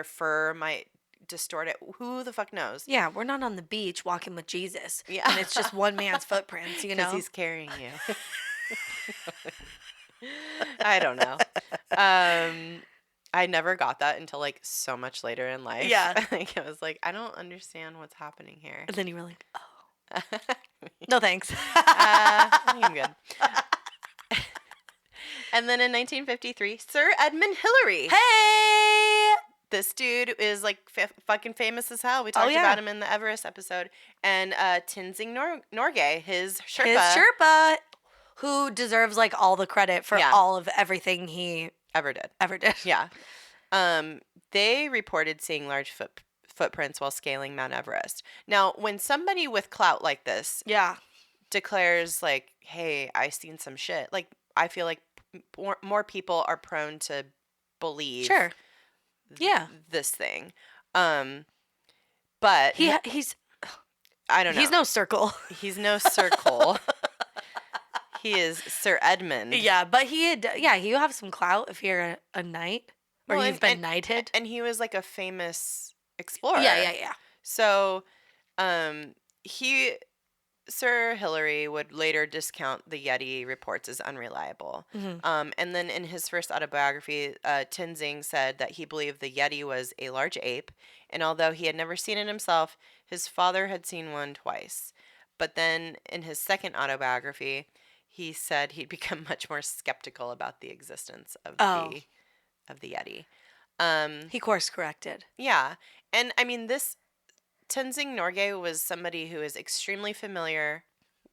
A: fur might distort it. Who the fuck knows?
B: Yeah, we're not on the beach walking with Jesus. Yeah. And it's just one man's footprints, you know?
A: Because he's carrying you. I don't know. I never got that until, like, so much later in life.
B: Yeah.
A: Like, I was like, I don't understand what's happening here.
B: And then you were like, oh. No, thanks.
A: I'm good. And then in 1953, Sir Edmund Hillary.
B: Hey!
A: This dude is, like, fucking famous as hell. We talked about him in the Everest episode. And Tenzing Norgay, his Sherpa.
B: Who deserves, like, all the credit for all of everything he
A: ever did. Yeah. They reported seeing large footprints while scaling Mount Everest. Now, when somebody with clout like this declares, like, hey, I seen some shit, like, I feel like more people are prone to believe this thing. But
B: he's
A: I don't know.
B: He's no circle.
A: He's no circle. He is Sir Edmund.
B: Yeah, but you have some clout if you're a knight or you've been knighted.
A: And he was like a famous explorer.
B: Yeah.
A: So, Sir Hillary would later discount the Yeti reports as unreliable. And then in his first autobiography, Tenzing said that he believed the Yeti was a large ape, and although he had never seen it himself, his father had seen one twice. But then in his second autobiography, he said he'd become much more skeptical about the existence of the Yeti.
B: He course corrected.
A: Yeah. And I mean, this Tenzing Norgay was somebody who is extremely familiar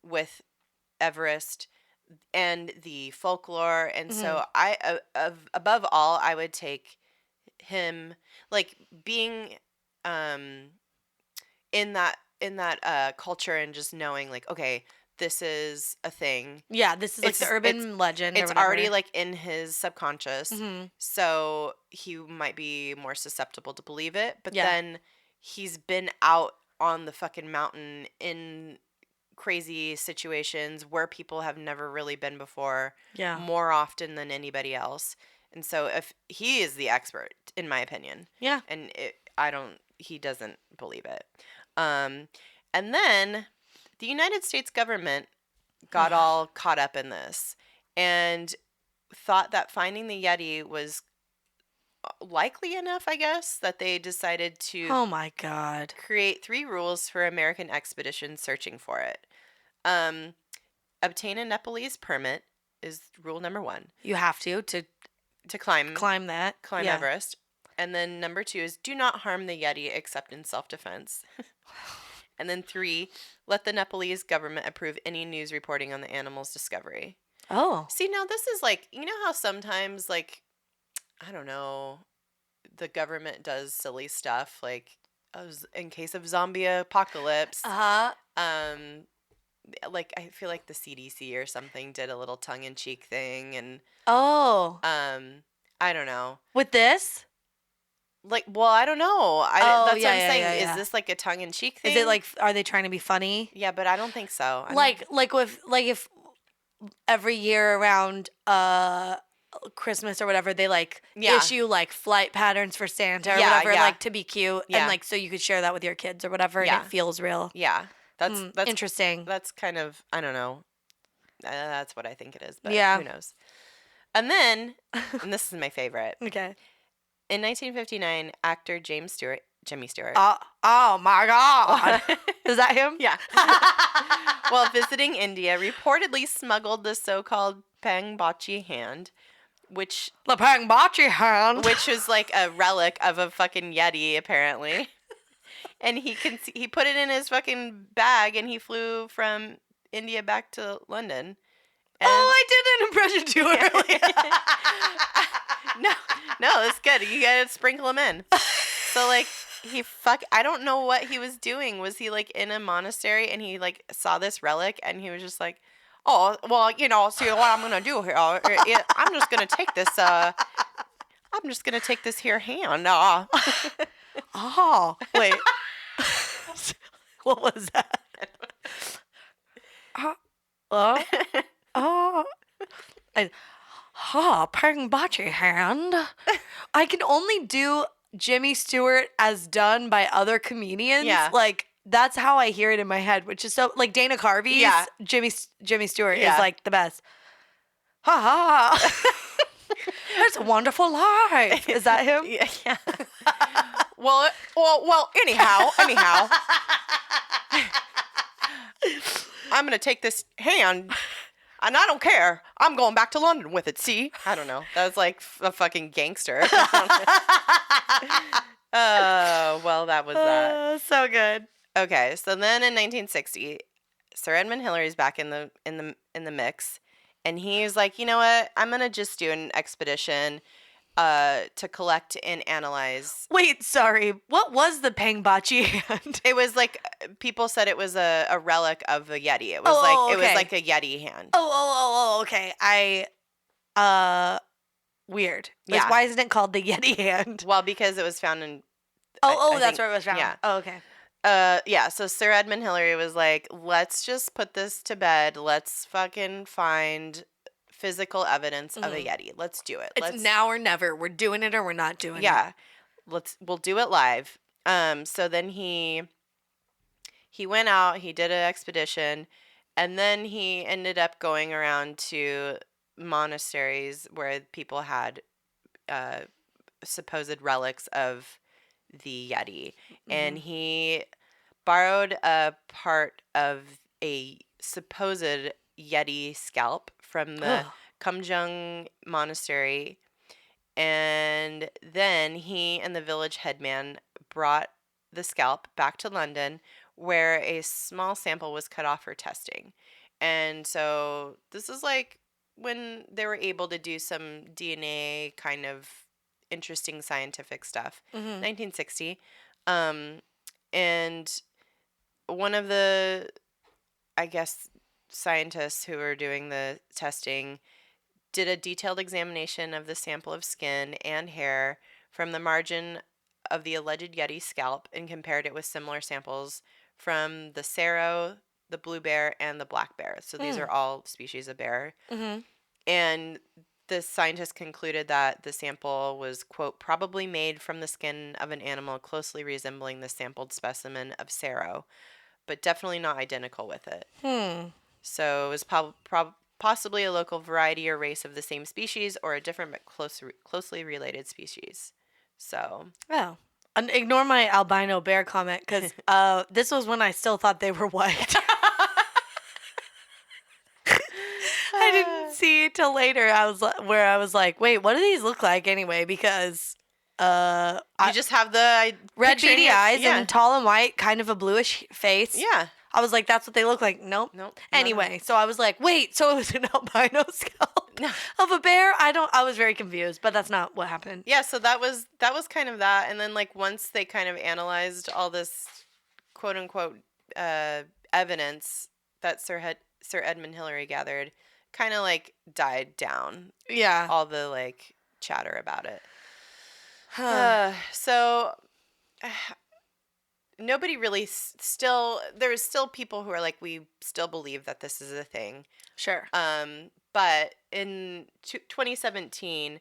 A: with Everest and the folklore. And so above all, I would take him, like, being in that culture and just knowing, like, okay, this is a thing.
B: Yeah, this is like the urban legend.
A: It's already like in his subconscious. So he might be more susceptible to believe it. But then he's been out on the fucking mountain in crazy situations where people have never really been before. Yeah. More often than anybody else. And so if he is the expert, in my opinion. Yeah. And he doesn't believe it. And then the United States government got all caught up in this and thought that finding the Yeti was likely enough, I guess, that they decided to
B: Oh my God.
A: create 3 rules for American expeditions searching for it. Um, obtain a Nepalese permit is rule number 1
B: You have to
A: climb
B: climb that. Yeah.
A: Everest. And then number 2 is do not harm the Yeti except in self-defense. And then 3, let the Nepalese government approve any news reporting on the animal's discovery.
B: Oh.
A: See, now this is like, you know how sometimes, like, I don't know, the government does silly stuff, like, in case of zombie apocalypse,
B: Uh-huh.
A: like, I feel like the CDC or something did a little tongue-in-cheek thing, and,
B: Oh.
A: I don't know.
B: With this?
A: Like, well, I don't know.
B: Oh,
A: That's
B: yeah,
A: what I'm
B: yeah,
A: saying.
B: yeah,
A: Is
B: yeah.
A: this like a tongue-in-cheek thing?
B: Is it like, are they trying to be funny?
A: Yeah, but I don't think so.
B: Like if every year around Christmas or whatever they like issue like flight patterns for Santa or whatever like to be cute and like so you could share that with your kids or whatever and it feels real.
A: Yeah. That's
B: interesting.
A: That's kind of, I don't know. That's what I think it is, but
B: yeah.
A: who knows. And then, and this is my favorite.
B: Okay.
A: In 1959, actor Jimmy Stewart.
B: Oh my God. Is that him?
A: Yeah. While visiting India, reportedly smuggled the so-called Pangbachi hand, which
B: the Pangbachi hand,
A: which was like a relic of a fucking Yeti, apparently. And he put it in his fucking bag, and he flew from India back to London. And
B: I did an impression too early.
A: No, that's good. You gotta sprinkle him in. So like I don't know what he was doing. Was he like in a monastery and he like saw this relic and he was just like, oh well, you know, see what I'm gonna do here. I'm just gonna take this. I'm just gonna take this here hand.
B: Oh wait, what was that? Pangbachi hand. I can only do Jimmy Stewart as done by other comedians.
A: Yeah.
B: Like, that's how I hear it in my head, which is so, like, Dana Carvey's Jimmy Stewart is, like, the best. Ha ha. That's a wonderful life. Is that him?
A: Yeah. Well, anyhow. I'm going to take this hand, and I don't care. I'm going back to London with it, see? I don't know. That was like a fucking gangster. Well, that was that.
B: So good.
A: Okay, so then in 1960, Sir Edmund Hillary's back in the mix, and he's like, you know what? I'm going to just do an expedition to collect and analyze.
B: Wait, sorry. What was the Pangbachi hand?
A: It was like people said it was a relic of a Yeti. It was it was like a Yeti hand.
B: Okay. Weird.
A: Yeah.
B: Why isn't it called the Yeti hand?
A: Well, because it was found in.
B: That's where it was found.
A: Yeah.
B: Oh, okay.
A: Yeah. So Sir Edmund Hillary was like, let's just put this to bed. Let's fucking find physical evidence of a Yeti. Let's do it.
B: It's now or never. We're doing it or we're not doing it.
A: Yeah. We'll do it live. So then he went out, he did an expedition, and then he ended up going around to monasteries where people had supposed relics of the Yeti. And he borrowed a part of a supposed Yeti scalp from the Kumjung monastery, and then he and the village headman brought the scalp back to London, where a small sample was cut off for testing. And so this is like when they were able to do some DNA kind of interesting scientific stuff. 1960. And one of the, I guess, scientists who were doing the testing did a detailed examination of the sample of skin and hair from the margin of the alleged Yeti scalp and compared it with similar samples from the Serow, the blue bear, and the black bear. So these are all species of bear. And the scientists concluded that the sample was, quote, probably made from the skin of an animal closely resembling the sampled specimen of Serow, but definitely not identical with it. So it was possibly a local variety or race of the same species, or a different but closely related species. So,
B: Oh. And ignore my albino bear comment, because this was when I still thought they were white. I didn't see it till later. I was like, wait, what do these look like anyway? Because
A: you just have the
B: red beady eyes
A: yeah.
B: and tall and white, kind of a bluish face.
A: Yeah.
B: I was like, that's what they look like. Nope. Anyway, so I was like, wait, so it was an albino scalp of a bear? I was very confused, but that's not what happened.
A: Yeah, so that was kind of that. And then like once they kind of analyzed all this quote unquote evidence that Sir Edmund Hillary gathered, kind of like died down.
B: Yeah.
A: All the like chatter about it. So nobody really there's still people who are like, we still believe that this is a thing.
B: Sure.
A: But in 2017,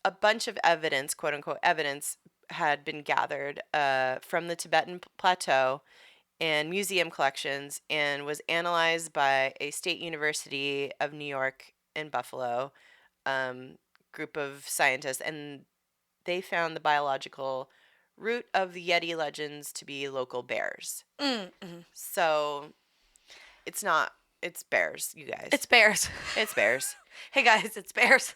A: a bunch of evidence, quote unquote evidence, had been gathered from the Tibetan Plateau and museum collections, and was analyzed by a state university of New York in Buffalo group of scientists, and they found the biological root of the Yeti legends to be local bears.
B: Mm-hmm.
A: So it's bears, you guys.
B: It's bears.
A: It's bears.
B: Hey guys, it's bears.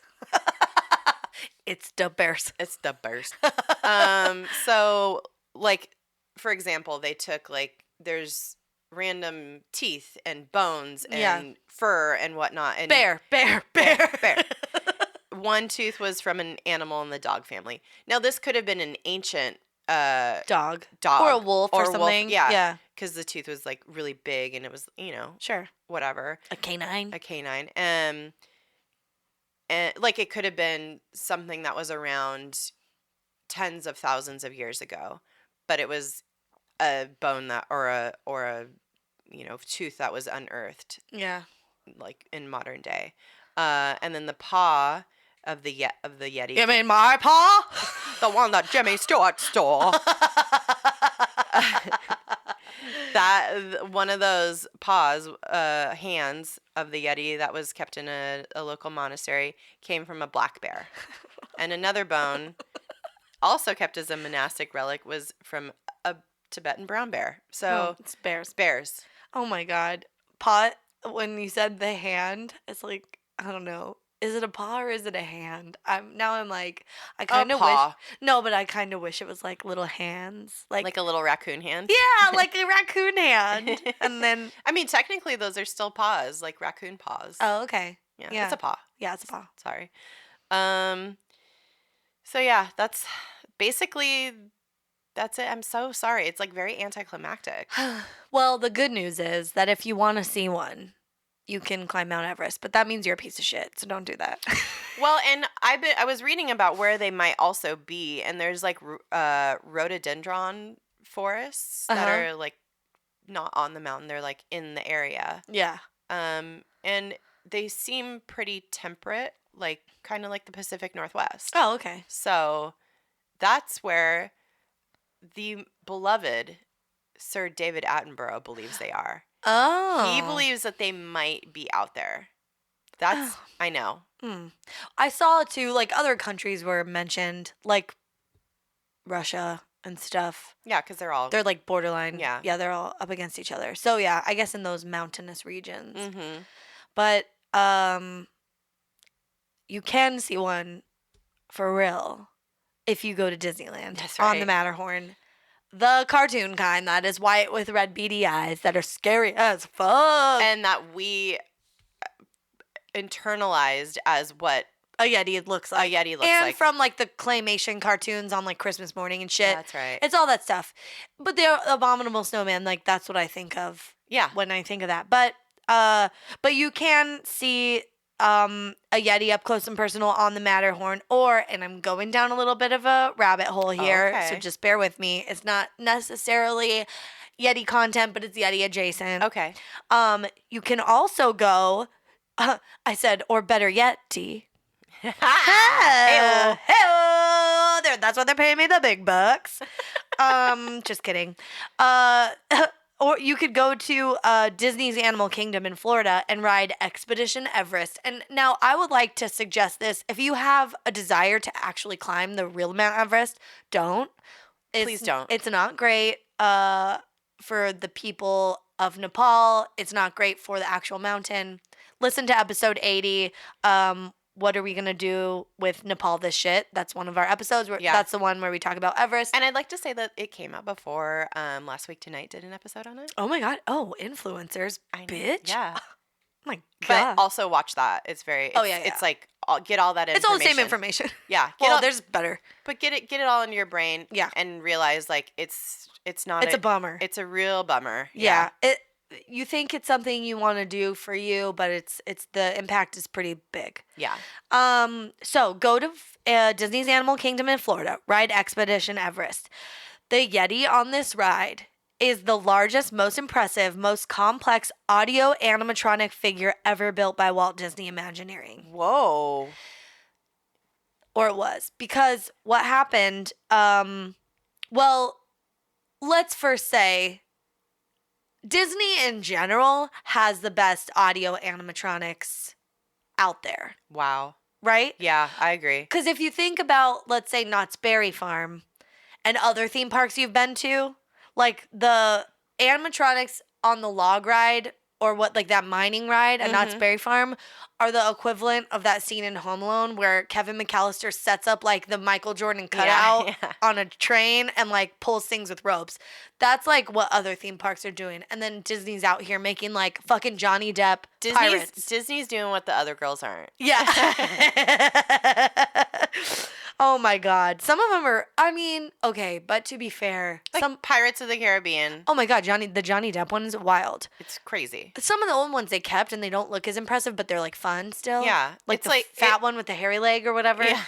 B: It's the bears.
A: It's the bears. So like, for example, they took like, there's random teeth and bones and fur and whatnot. And
B: bear.
A: One tooth was from an animal in the dog family. Now, this could have been an ancient
B: dog.
A: Or
B: a wolf or something.
A: Wolf. Yeah. Because the tooth was like really big and it was,
B: sure,
A: whatever.
B: A canine.
A: And like it could have been something that was around tens of thousands of years ago, but it was a bone that or a tooth that was unearthed.
B: Yeah.
A: Like in modern day. And then the paw of the Yeti.
B: You mean my paw?
A: The one that Jimmy Stewart stole. That one of those paws, hands of the Yeti that was kept in a local monastery came from a black bear. And another bone, also kept as a monastic relic, was from a Tibetan brown bear. So
B: it's bears.
A: Bears.
B: Oh my God. Paw, when you said the hand, it's like, I don't know. Is it a paw or is it a hand? I kind of wish. No, but I kind of wish it was like little hands, like
A: a little raccoon hand.
B: Yeah, like a raccoon hand. And then,
A: I mean, technically those are still paws, like raccoon paws.
B: Oh, okay.
A: Yeah, it's a paw.
B: Yeah, it's a paw.
A: Sorry. So yeah, that's basically that's it. I'm so sorry. It's like very anticlimactic.
B: Well, the good news is that if you want to see one, you can climb Mount Everest, but that means you're a piece of shit, so don't do that.
A: Well, and I was reading about where they might also be, and there's like rhododendron forests that are like not on the mountain; they're like in the area.
B: Yeah.
A: And they seem pretty temperate, like kind of like the Pacific Northwest.
B: Oh, okay.
A: So that's where the beloved Sir David Attenborough believes they are.
B: Oh.
A: He believes that they might be out there. That's, I know.
B: I saw too, like other countries were mentioned, like Russia and stuff.
A: Yeah, because they're
B: like borderline.
A: Yeah.
B: Yeah, they're all up against each other. So yeah, I guess in those mountainous regions.
A: Mm-hmm.
B: But you can see one for real if you go to Disneyland.
A: That's right.
B: On the Matterhorn. The cartoon kind that is white with red beady eyes that are scary as fuck.
A: And that we internalized as what
B: a Yeti looks like. And from like the claymation cartoons on like Christmas morning and shit.
A: That's right.
B: It's all that stuff. But the abominable snowman, like that's what I think of.
A: Yeah.
B: When I think of that. But you can see a Yeti up close and personal on the Matterhorn, and I'm going down a little bit of a rabbit hole here, so just bear with me. It's not necessarily Yeti content, but it's Yeti adjacent.
A: Okay.
B: You can also go, I said, or better yet, T. Hey-o. That's why they're paying me the big bucks. Just kidding. Or you could go to Disney's Animal Kingdom in Florida and ride Expedition Everest. And now I would like to suggest this. If you have a desire to actually climb the real Mount Everest, don't.
A: Please don't.
B: It's not great for the people of Nepal. It's not great for the actual mountain. Listen to episode 80. What are we going to do with Nepal this shit? That's one of our episodes. That's the one where we talk about Everest.
A: And I'd like to say that it came out before Last Week Tonight did an episode on it.
B: Oh my God. Oh, influencers. Bitch.
A: Yeah.
B: Oh my God.
A: But also watch that. It's very, it's like, get all that information.
B: It's all the same information.
A: Yeah.
B: There's better.
A: But get it all into your brain.
B: Yeah.
A: And realize like it's not.
B: It's a bummer.
A: It's a real bummer.
B: Yeah. You think it's something you want to do for you, but it's the impact is pretty big.
A: Yeah.
B: So go to Disney's Animal Kingdom in Florida, ride Expedition Everest. The Yeti on this ride is the largest, most impressive, most complex audio animatronic figure ever built by Walt Disney Imagineering.
A: Whoa.
B: Or it was. Because what happened, well, let's first say Disney in general has the best audio animatronics out there.
A: Wow.
B: Right?
A: Yeah, I agree.
B: Because if you think about, let's say, Knott's Berry Farm and other theme parks you've been to, like the animatronics on the log ride or that mining ride at Knott's Berry Farm are the equivalent of that scene in Home Alone where Kevin McAllister sets up like the Michael Jordan cutout on a train and like pulls things with ropes. That's like what other theme parks are doing. And then Disney's out here making like fucking Johnny Depp pirates.
A: Disney's doing what the other girls aren't.
B: Yeah. Oh my God. Some of them are, okay, but to be fair,
A: like some Pirates of the Caribbean.
B: Oh my God, the Johnny Depp one is wild.
A: It's crazy.
B: Some of the old ones they kept and they don't look as impressive, but they're like fun still.
A: Yeah.
B: Like the fat one with the hairy leg or whatever.
A: Yeah.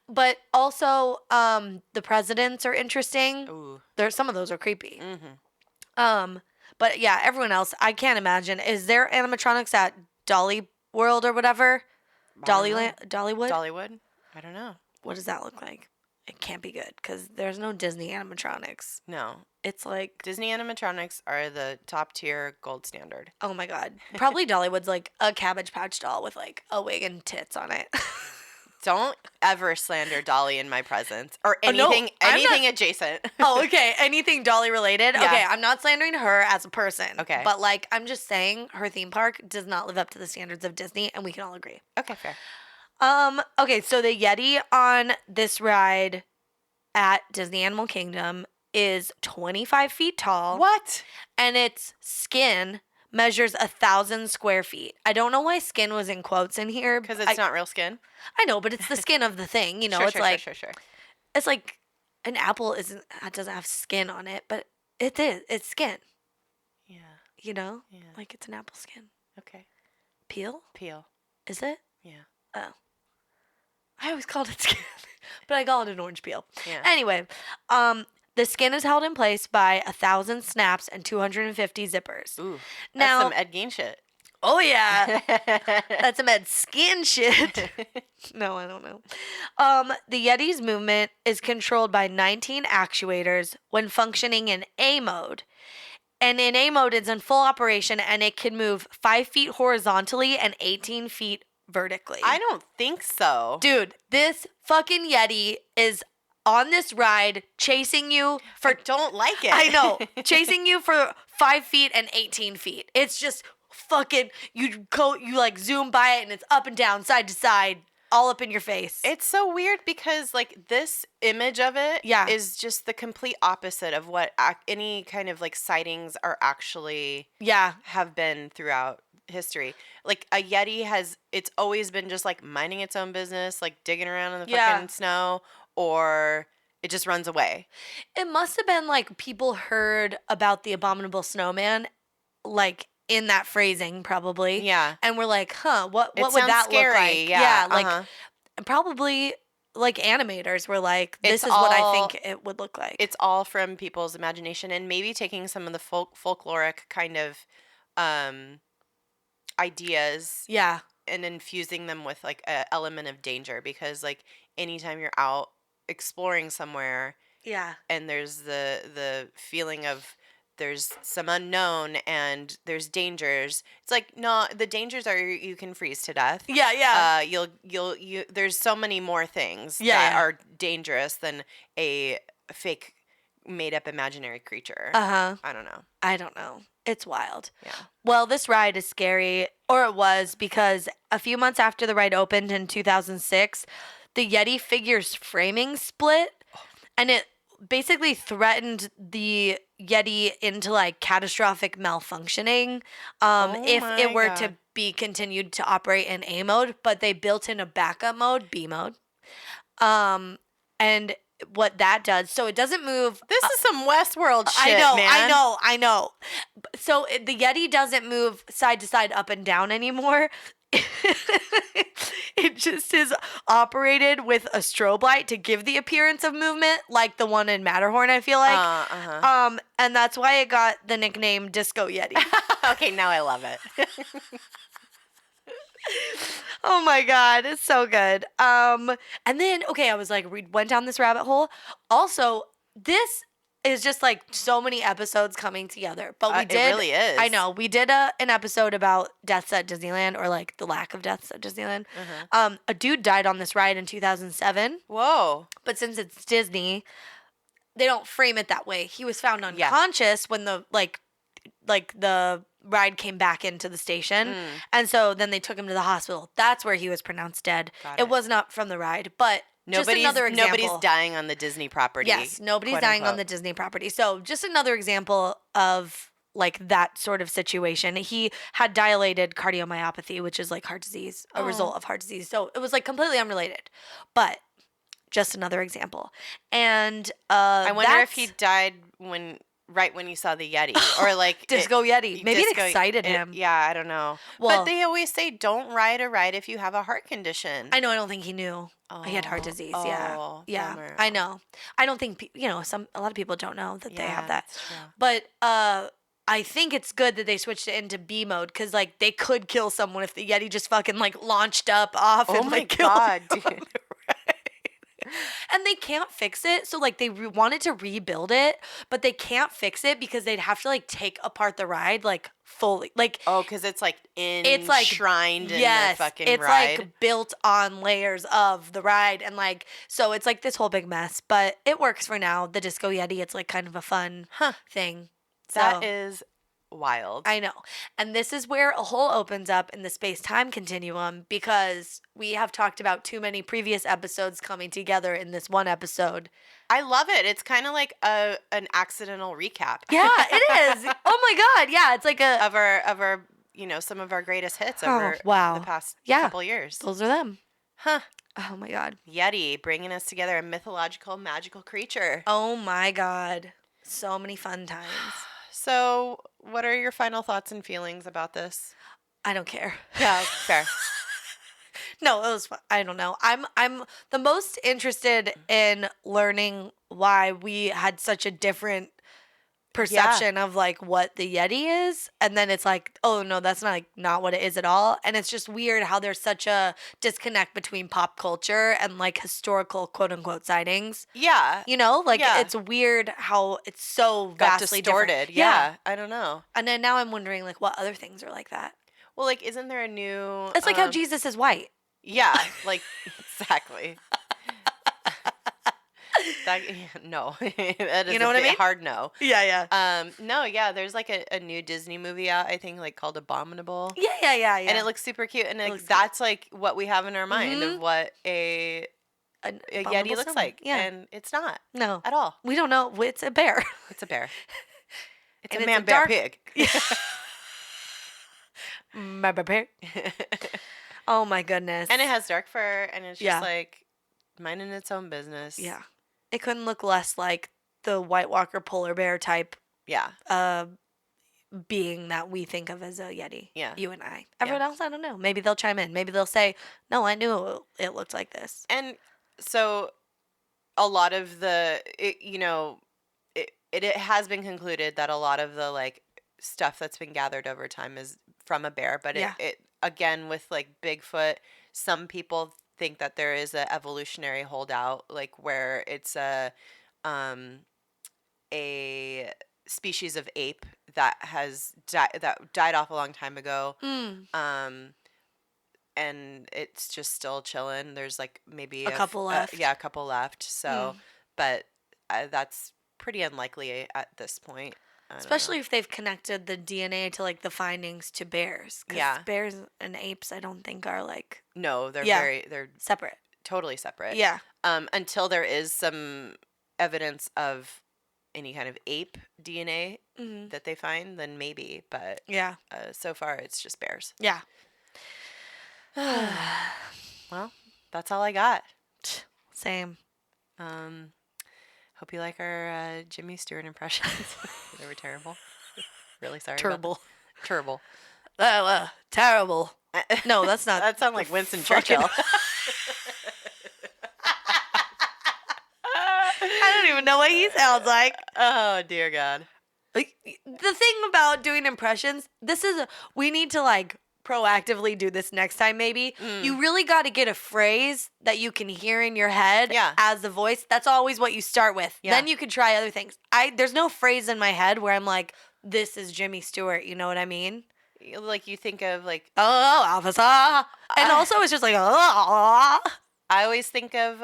B: But also, the presidents are interesting.
A: Ooh.
B: Some of those are creepy.
A: Mm-hmm.
B: But yeah, everyone else, I can't imagine. Is there animatronics at Dolly World or whatever? Dollywood?
A: Dollywood? I don't know.
B: What does that look like? It can't be good because there's no Disney animatronics.
A: No.
B: It's like...
A: Disney animatronics are the top tier gold standard.
B: Oh my God. Probably Dollywood's like a Cabbage Patch doll with like a wig and tits on it.
A: Don't ever slander Dolly in my presence or anything adjacent.
B: Oh, okay. Anything Dolly related?
A: Yeah.
B: Okay, I'm not slandering her as a person.
A: Okay.
B: But like, I'm just saying her theme park does not live up to the standards of Disney, and we can all agree.
A: Okay, fair.
B: Okay, so the Yeti on this ride at Disney Animal Kingdom is 25 feet tall.
A: What?
B: And its skin measures 1,000 square feet. I don't know why skin was in quotes in here.
A: Because it's not real skin?
B: I know, but it's the skin of the thing. You know,
A: Sure.
B: It's like an apple doesn't have skin on it, but it is. It's skin.
A: Yeah.
B: You know?
A: Yeah.
B: Like it's an apple skin.
A: Okay.
B: Peel? Is it?
A: Yeah.
B: Oh. I always called it skin, but I call it an orange peel.
A: Yeah.
B: Anyway, the skin is held in place by 1,000 snaps and 250 zippers.
A: Ooh.
B: Now,
A: that's some Ed Gein shit.
B: Oh, yeah. That's some Ed skin shit. No, I don't know. The Yeti's movement is controlled by 19 actuators when functioning in A mode. And in A mode, it's in full operation, and it can move 5 feet horizontally and 18 feet vertically.
A: I don't think so.
B: Dude, this fucking Yeti is on this ride chasing you for...
A: I don't like it.
B: I know. Chasing you for 5 feet and 18 feet. It's just fucking... You like zoom by it and it's up and down, side to side, all up in your face.
A: It's so weird because like this image of it is just the complete opposite of what any kind of like sightings are actually have been throughout history. Like a Yeti it's always been just like minding its own business, like digging around in the fucking snow, or it just runs away.
B: It must have been like people heard about the abominable snowman, like in that phrasing probably.
A: Yeah.
B: And we're like, what would that
A: scary.
B: look like?
A: Yeah.
B: Like probably like animators were like, this is what I think it would look like.
A: It's all from people's imagination and maybe taking some of the folkloric kind of ideas and infusing them with like an element of danger, because like anytime you're out exploring somewhere and there's the feeling of there's some unknown and there's dangers. It's like, no, the dangers are you can freeze to death.
B: Yeah, yeah.
A: There's so many more things
B: Yeah,
A: that
B: yeah.
A: are dangerous than a fake made up imaginary creature.
B: Uh-huh.
A: I don't know.
B: I don't know. It's wild.
A: Yeah.
B: Well, this ride is scary, or it was, because a few months after the ride opened in 2006, the Yeti figure's framing split, and it basically threatened the Yeti into like catastrophic malfunctioning if
A: my
B: it were
A: God.
B: to be continued to operate in A mode, but they built in a backup mode, B mode. And what that does, so it doesn't move.
A: This is some Westworld shit,
B: I
A: man.
B: I know. So the Yeti doesn't move side to side, up and down anymore. It just is operated with a strobe light to give the appearance of movement, like the one in Matterhorn, I feel like. And that's why it got the nickname Disco Yeti.
A: Okay, now I love it.
B: Oh my God, it's so good. And then, okay, I was like, we went down this rabbit hole. Also, this is just like so many episodes coming together. But we did.
A: It really is.
B: I know. We did an episode about deaths at Disneyland, or like the lack of deaths at Disneyland. A dude died on this ride in 2007.
A: Whoa.
B: But since it's Disney, they don't frame it that way. He was found unconscious when the the ride came back into the station. And so then they took him to the hospital. That's where he was pronounced dead. It was not from the ride, but just another example.
A: Nobody's dying on the Disney property.
B: Yes, nobody's dying on the Disney property. So just another example of like that sort of situation. He had dilated cardiomyopathy, which is like heart disease, a result of heart disease. So it was like completely unrelated, but just another example. And
A: I wonder if he died right when you saw the Yeti, or like
B: Disco Yeti. Maybe it excited him.
A: Yeah, I don't know.
B: Well,
A: but they always say don't ride a ride if you have a heart condition.
B: I know. I don't think he knew he had heart disease. Yeah,
A: bummer.
B: I know. I don't think a lot of people don't know that they have that.
A: That's true.
B: But I think it's good that they switched it into B mode, because like they could kill someone if the Yeti just fucking like launched up off and like killed
A: God,
B: them.
A: dude.
B: And they can't fix it. So like they wanted to rebuild it, but they can't fix it because they'd have to like take apart the ride like fully. Like,
A: because it's like enshrined in the fucking
B: it's
A: ride.
B: like built on layers of the ride, and like so it's like this whole big mess. But it works for now. The Disco Yeti, it's like kind of a fun thing.
A: That is wild.
B: I know. And this is where a hole opens up in the space-time continuum, because we have talked about too many previous episodes coming together in this one episode.
A: I love it. It's kind of like an accidental recap.
B: Yeah, it is. Oh my God. Yeah, it's like
A: of our some of our greatest hits over the past couple years.
B: Those are them.
A: Huh.
B: Oh my God.
A: Yeti bringing us together, a mythological, magical creature.
B: Oh my God. So many fun times.
A: So, what are your final thoughts and feelings about this?
B: I don't care.
A: Yeah, fair.
B: No, it was fun. I don't know. I'm the most interested in learning why we had such a different perception of like what the Yeti is, and then it's like, oh no, that's not what it is at all. And it's just weird how there's such a disconnect between pop culture and like historical quote unquote sightings.
A: Yeah.
B: It's weird how it's so vastly
A: distorted.
B: Different.
A: Yeah. I don't know.
B: And then now I'm wondering like what other things are like that.
A: Well, like, isn't there a new?
B: It's like how Jesus is white.
A: Yeah, like exactly. No, that is
B: what I mean?
A: Hard no.
B: Yeah.
A: No, yeah. There's like a new Disney movie out, I think, like called Abominable.
B: Yeah.
A: And it looks super cute, and that's like what we have in our mind of what a Yeti looks like.
B: Yeah,
A: and it's not.
B: No,
A: at all.
B: We don't know. It's a bear.
A: It's a bear. It's
B: and
A: a man bear pig.
B: My bear. Oh my goodness.
A: And it has dark fur, and it's just like minding its own business.
B: Yeah. It couldn't look less like the White Walker polar bear type being that we think of as a Yeti.
A: Yeah.
B: You and I. Everyone else, I don't know. Maybe they'll chime in. Maybe they'll say, no, I knew it looked like this.
A: And so a lot of it has been concluded that a lot of the like stuff that's been gathered over time is from a bear. But it again, with like Bigfoot, some people think that there is a evolutionary holdout, like where it's a species of ape that has that died off a long time ago. And it's just still chilling. There's like maybe
B: A couple left.
A: Yeah, a couple left. So, but that's pretty unlikely at this point.
B: Especially if they've connected the DNA to like the findings to bears. 'Cause
A: Yeah.
B: bears and apes, I don't think are like
A: No, they're they're
B: separate.
A: totally separate.
B: Yeah.
A: Until there is some evidence of any kind of ape DNA that they find, then maybe. But
B: Yeah.
A: so far, it's just bears.
B: Yeah.
A: Well, that's all I got.
B: Same.
A: Hope you like our Jimmy Stewart impressions. They were terrible. Really sorry.
B: Terrible.
A: Terrible.
B: Terrible. No, that's not.
A: That sounds like Winston Churchill.
B: I don't even know what he sounds like.
A: Oh, dear God.
B: Like, the thing about doing impressions, we need to like proactively do this next time maybe. You really got to get a phrase that you can hear in your head as the voice. That's always what you start with. Yeah. Then you can try other things. There's no phrase in my head where I'm like, this is Jimmy Stewart, you know what I mean?
A: Like you think of like,
B: oh, officer. And also it's just like, oh.
A: I always think of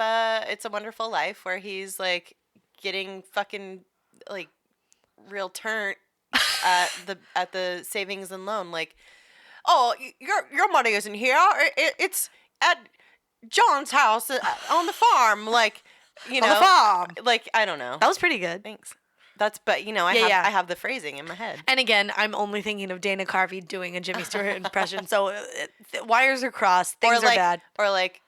A: It's a Wonderful Life, where he's like getting fucking like real turnt at the savings and loan, like, oh, your money isn't here. It's at John's house on the farm, like, you know,
B: on the farm.
A: Like, I don't know.
B: That was pretty good.
A: Thanks. But you know, I have the phrasing in my head.
B: And again, I'm only thinking of Dana Carvey doing a Jimmy Stewart impression, so wires are crossed, things are bad.
A: Or like,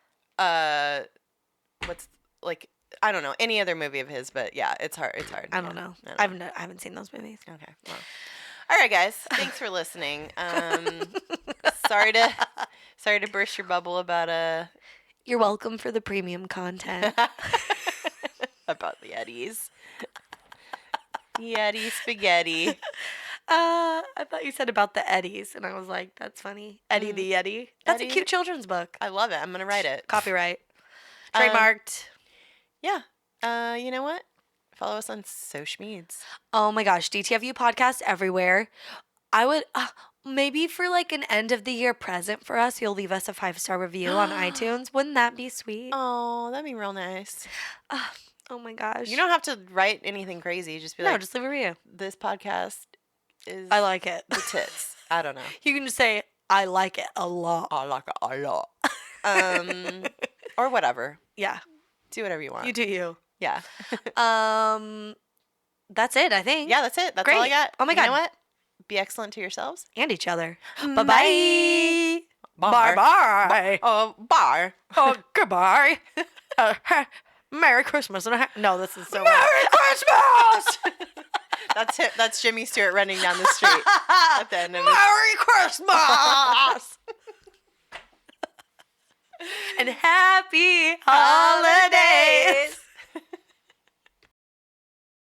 A: what's like, I don't know, any other movie of his, but yeah, it's hard.
B: I don't know. I haven't seen those movies.
A: Okay. Well. All right, guys. Thanks for listening. Sorry to burst your bubble about
B: You're welcome for the premium content.
A: about the Yetis. Yeti spaghetti.
B: I thought you said about the Eddies, and I was like, that's funny. Eddie the Yeti. That's a cute children's book.
A: I love it. I'm gonna write it.
B: Copyright. Trademarked.
A: Yeah. You know what? Follow us on social medias.
B: Oh my gosh, DTFU podcast everywhere. I would maybe for like an end of the year present for us, you'll leave us a 5-star review on iTunes. Wouldn't that be sweet?
A: Oh, that'd be real nice.
B: Oh my gosh.
A: You don't have to write anything crazy. Just be like,
B: just leave a review.
A: This podcast is
B: I like it.
A: The tits. I don't know.
B: You can just say I like it a lot.
A: I like it a lot. Or whatever.
B: Yeah.
A: Do whatever you want.
B: You do you.
A: Yeah.
B: That's it, I think.
A: Yeah, that's it. That's
B: Great.
A: all I got.
B: Oh my God.
A: You know what? Be excellent to yourselves.
B: And each other.
A: Bye-bye.
B: Bye. Bye-bye.
A: Bye.
B: Oh, goodbye. Merry Christmas. No, this is so
A: Merry Christmas! That's it. That's Jimmy Stewart running down the street at the end of it.
B: Merry Christmas! And happy holidays!